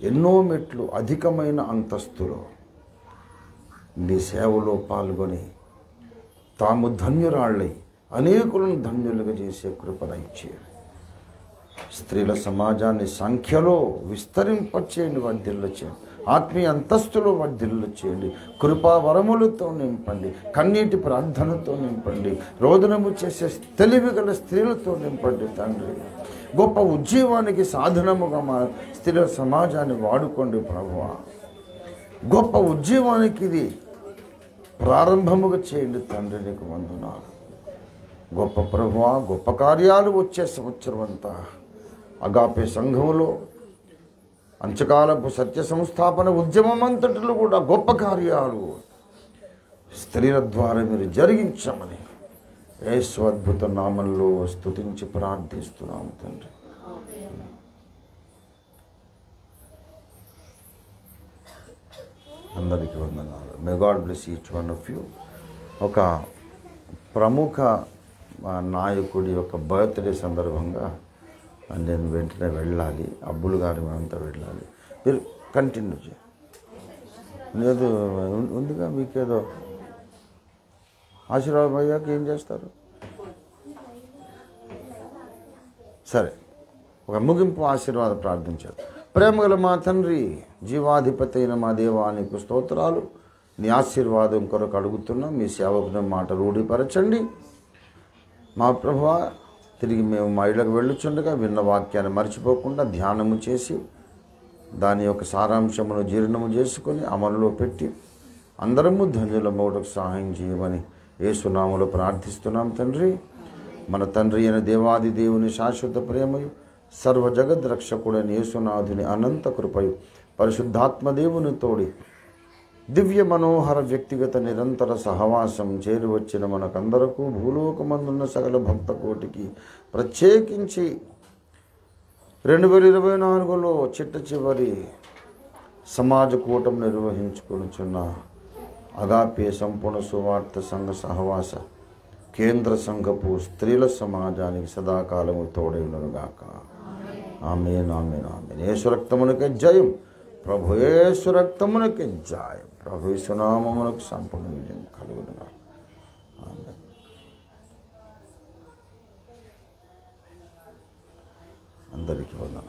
ఎన్నో మెట్లు అధికమైన అంతస్తులో నీ సేవలో పాల్గొని తాము ధన్యురాళ్ళై అనేకులను ధన్యులుగా చేసే కృప దయచేయండి. స్త్రీల సమాజాన్ని సంఖ్యలో విస్తరింపచేయండి, వర్ధిల్ల చేయండి. ఆత్మీయ అంతస్తులో వర్ధిల్ల చేయండి. కృపా వరములతో నింపండి. కన్నీటి ప్రార్థనతో నింపండి. రోదనము చేసే తెలివి గల స్త్రీలతో నింపండి తండ్రి. గొప్ప ఉజ్జీవానికి సాధనముగా మా స్త్రీల సమాజాన్ని వాడుకోండి ప్రభువా. గొప్ప ఉజ్జీవానికి ఇది ప్రారంభముగా చేయండి తండ్రి. నీకు వందనాలు. గొప్ప ప్రభువా, గొప్ప కార్యాలు వచ్చే సంవత్సరం అంతా అగాపే సంఘములో అంచకాలపు సత్య సంస్థాపన ఉద్యమం అంతటిలో కూడా గొప్ప కార్యాలు స్త్రీల ద్వారా మీరు జరిగించమని యేసు అద్భుత నామంలో స్తుతించి ప్రార్థిస్తున్నాము తండ్రి. అందరికీ వందనాలు. May God bless each one of you. ఒక ప్రముఖ నాయకుడి యొక్క బర్త్డే సందర్భంగా నేను వెంటనే వెళ్ళాలి. అబ్బులు గారి అంతా వెళ్ళాలి. మీరు కంటిన్యూ చేయండి. లేదు ఉందిగా మీకేదో ఆశీర్వాదం అయ్యాక ఏం చేస్తారు? సరే, ఒక ముగింపు ఆశీర్వాద ప్రార్థించారు. ప్రేమగల మా తండ్రి, జీవాధిపతి అయిన మా దేవానికి స్తోత్రాలు. నీ ఆశీర్వాదం కొరకు అడుగుతున్నాం. మీ సేవకుని మాట రూఢిపరచండి మా ప్రభువా. తిరిగి మేము మా ఇళ్ళకు వెళ్ళుచుండగా విన్న వాక్యాన్ని మర్చిపోకుండా ధ్యానము చేసి దాని యొక్క సారాంశమును జీర్ణము చేసుకొని అమలులో పెట్టి అందరము ధన్యులమవుటకు సహాయం చేయమని యేసునామములో ప్రార్థిస్తున్నాం తండ్రి. మన తండ్రి అయిన దేవాది దేవుని శాశ్వత ప్రేమయు సర్వ జగద్రక్షకుడైన యేసునాథుని అనంత కృపయు పరిశుద్ధాత్మ దేవుని తోడి దివ్య మనోహర వ్యక్తిగత నిరంతర సహవాసం చేరువచ్చిన మనకందరకు భూలోకమందున్న సకల భక్త కోటికి ప్రత్యేకించి 2024లో చిట్ట చివరి సమాజ కూటం నిర్వహించుకొనుచున్న అగాపే సంపూర్ణ సువార్త సంఘ సహవాస కేంద్ర సంఘపు స్త్రీల సమాజానికి సదాకాలము తోడై ఉన్నగాక. ఆమేన్ ఆమేన్ ఆమేన్. యేసు రక్తమునకే జయం. ప్రభు యేసు రక్తమునకే జయం. ప్రభు యేసు నామమునకు సంపూర్ణ విజయం కలుగును. ఆమేన్. అందరికీ వందనాలు.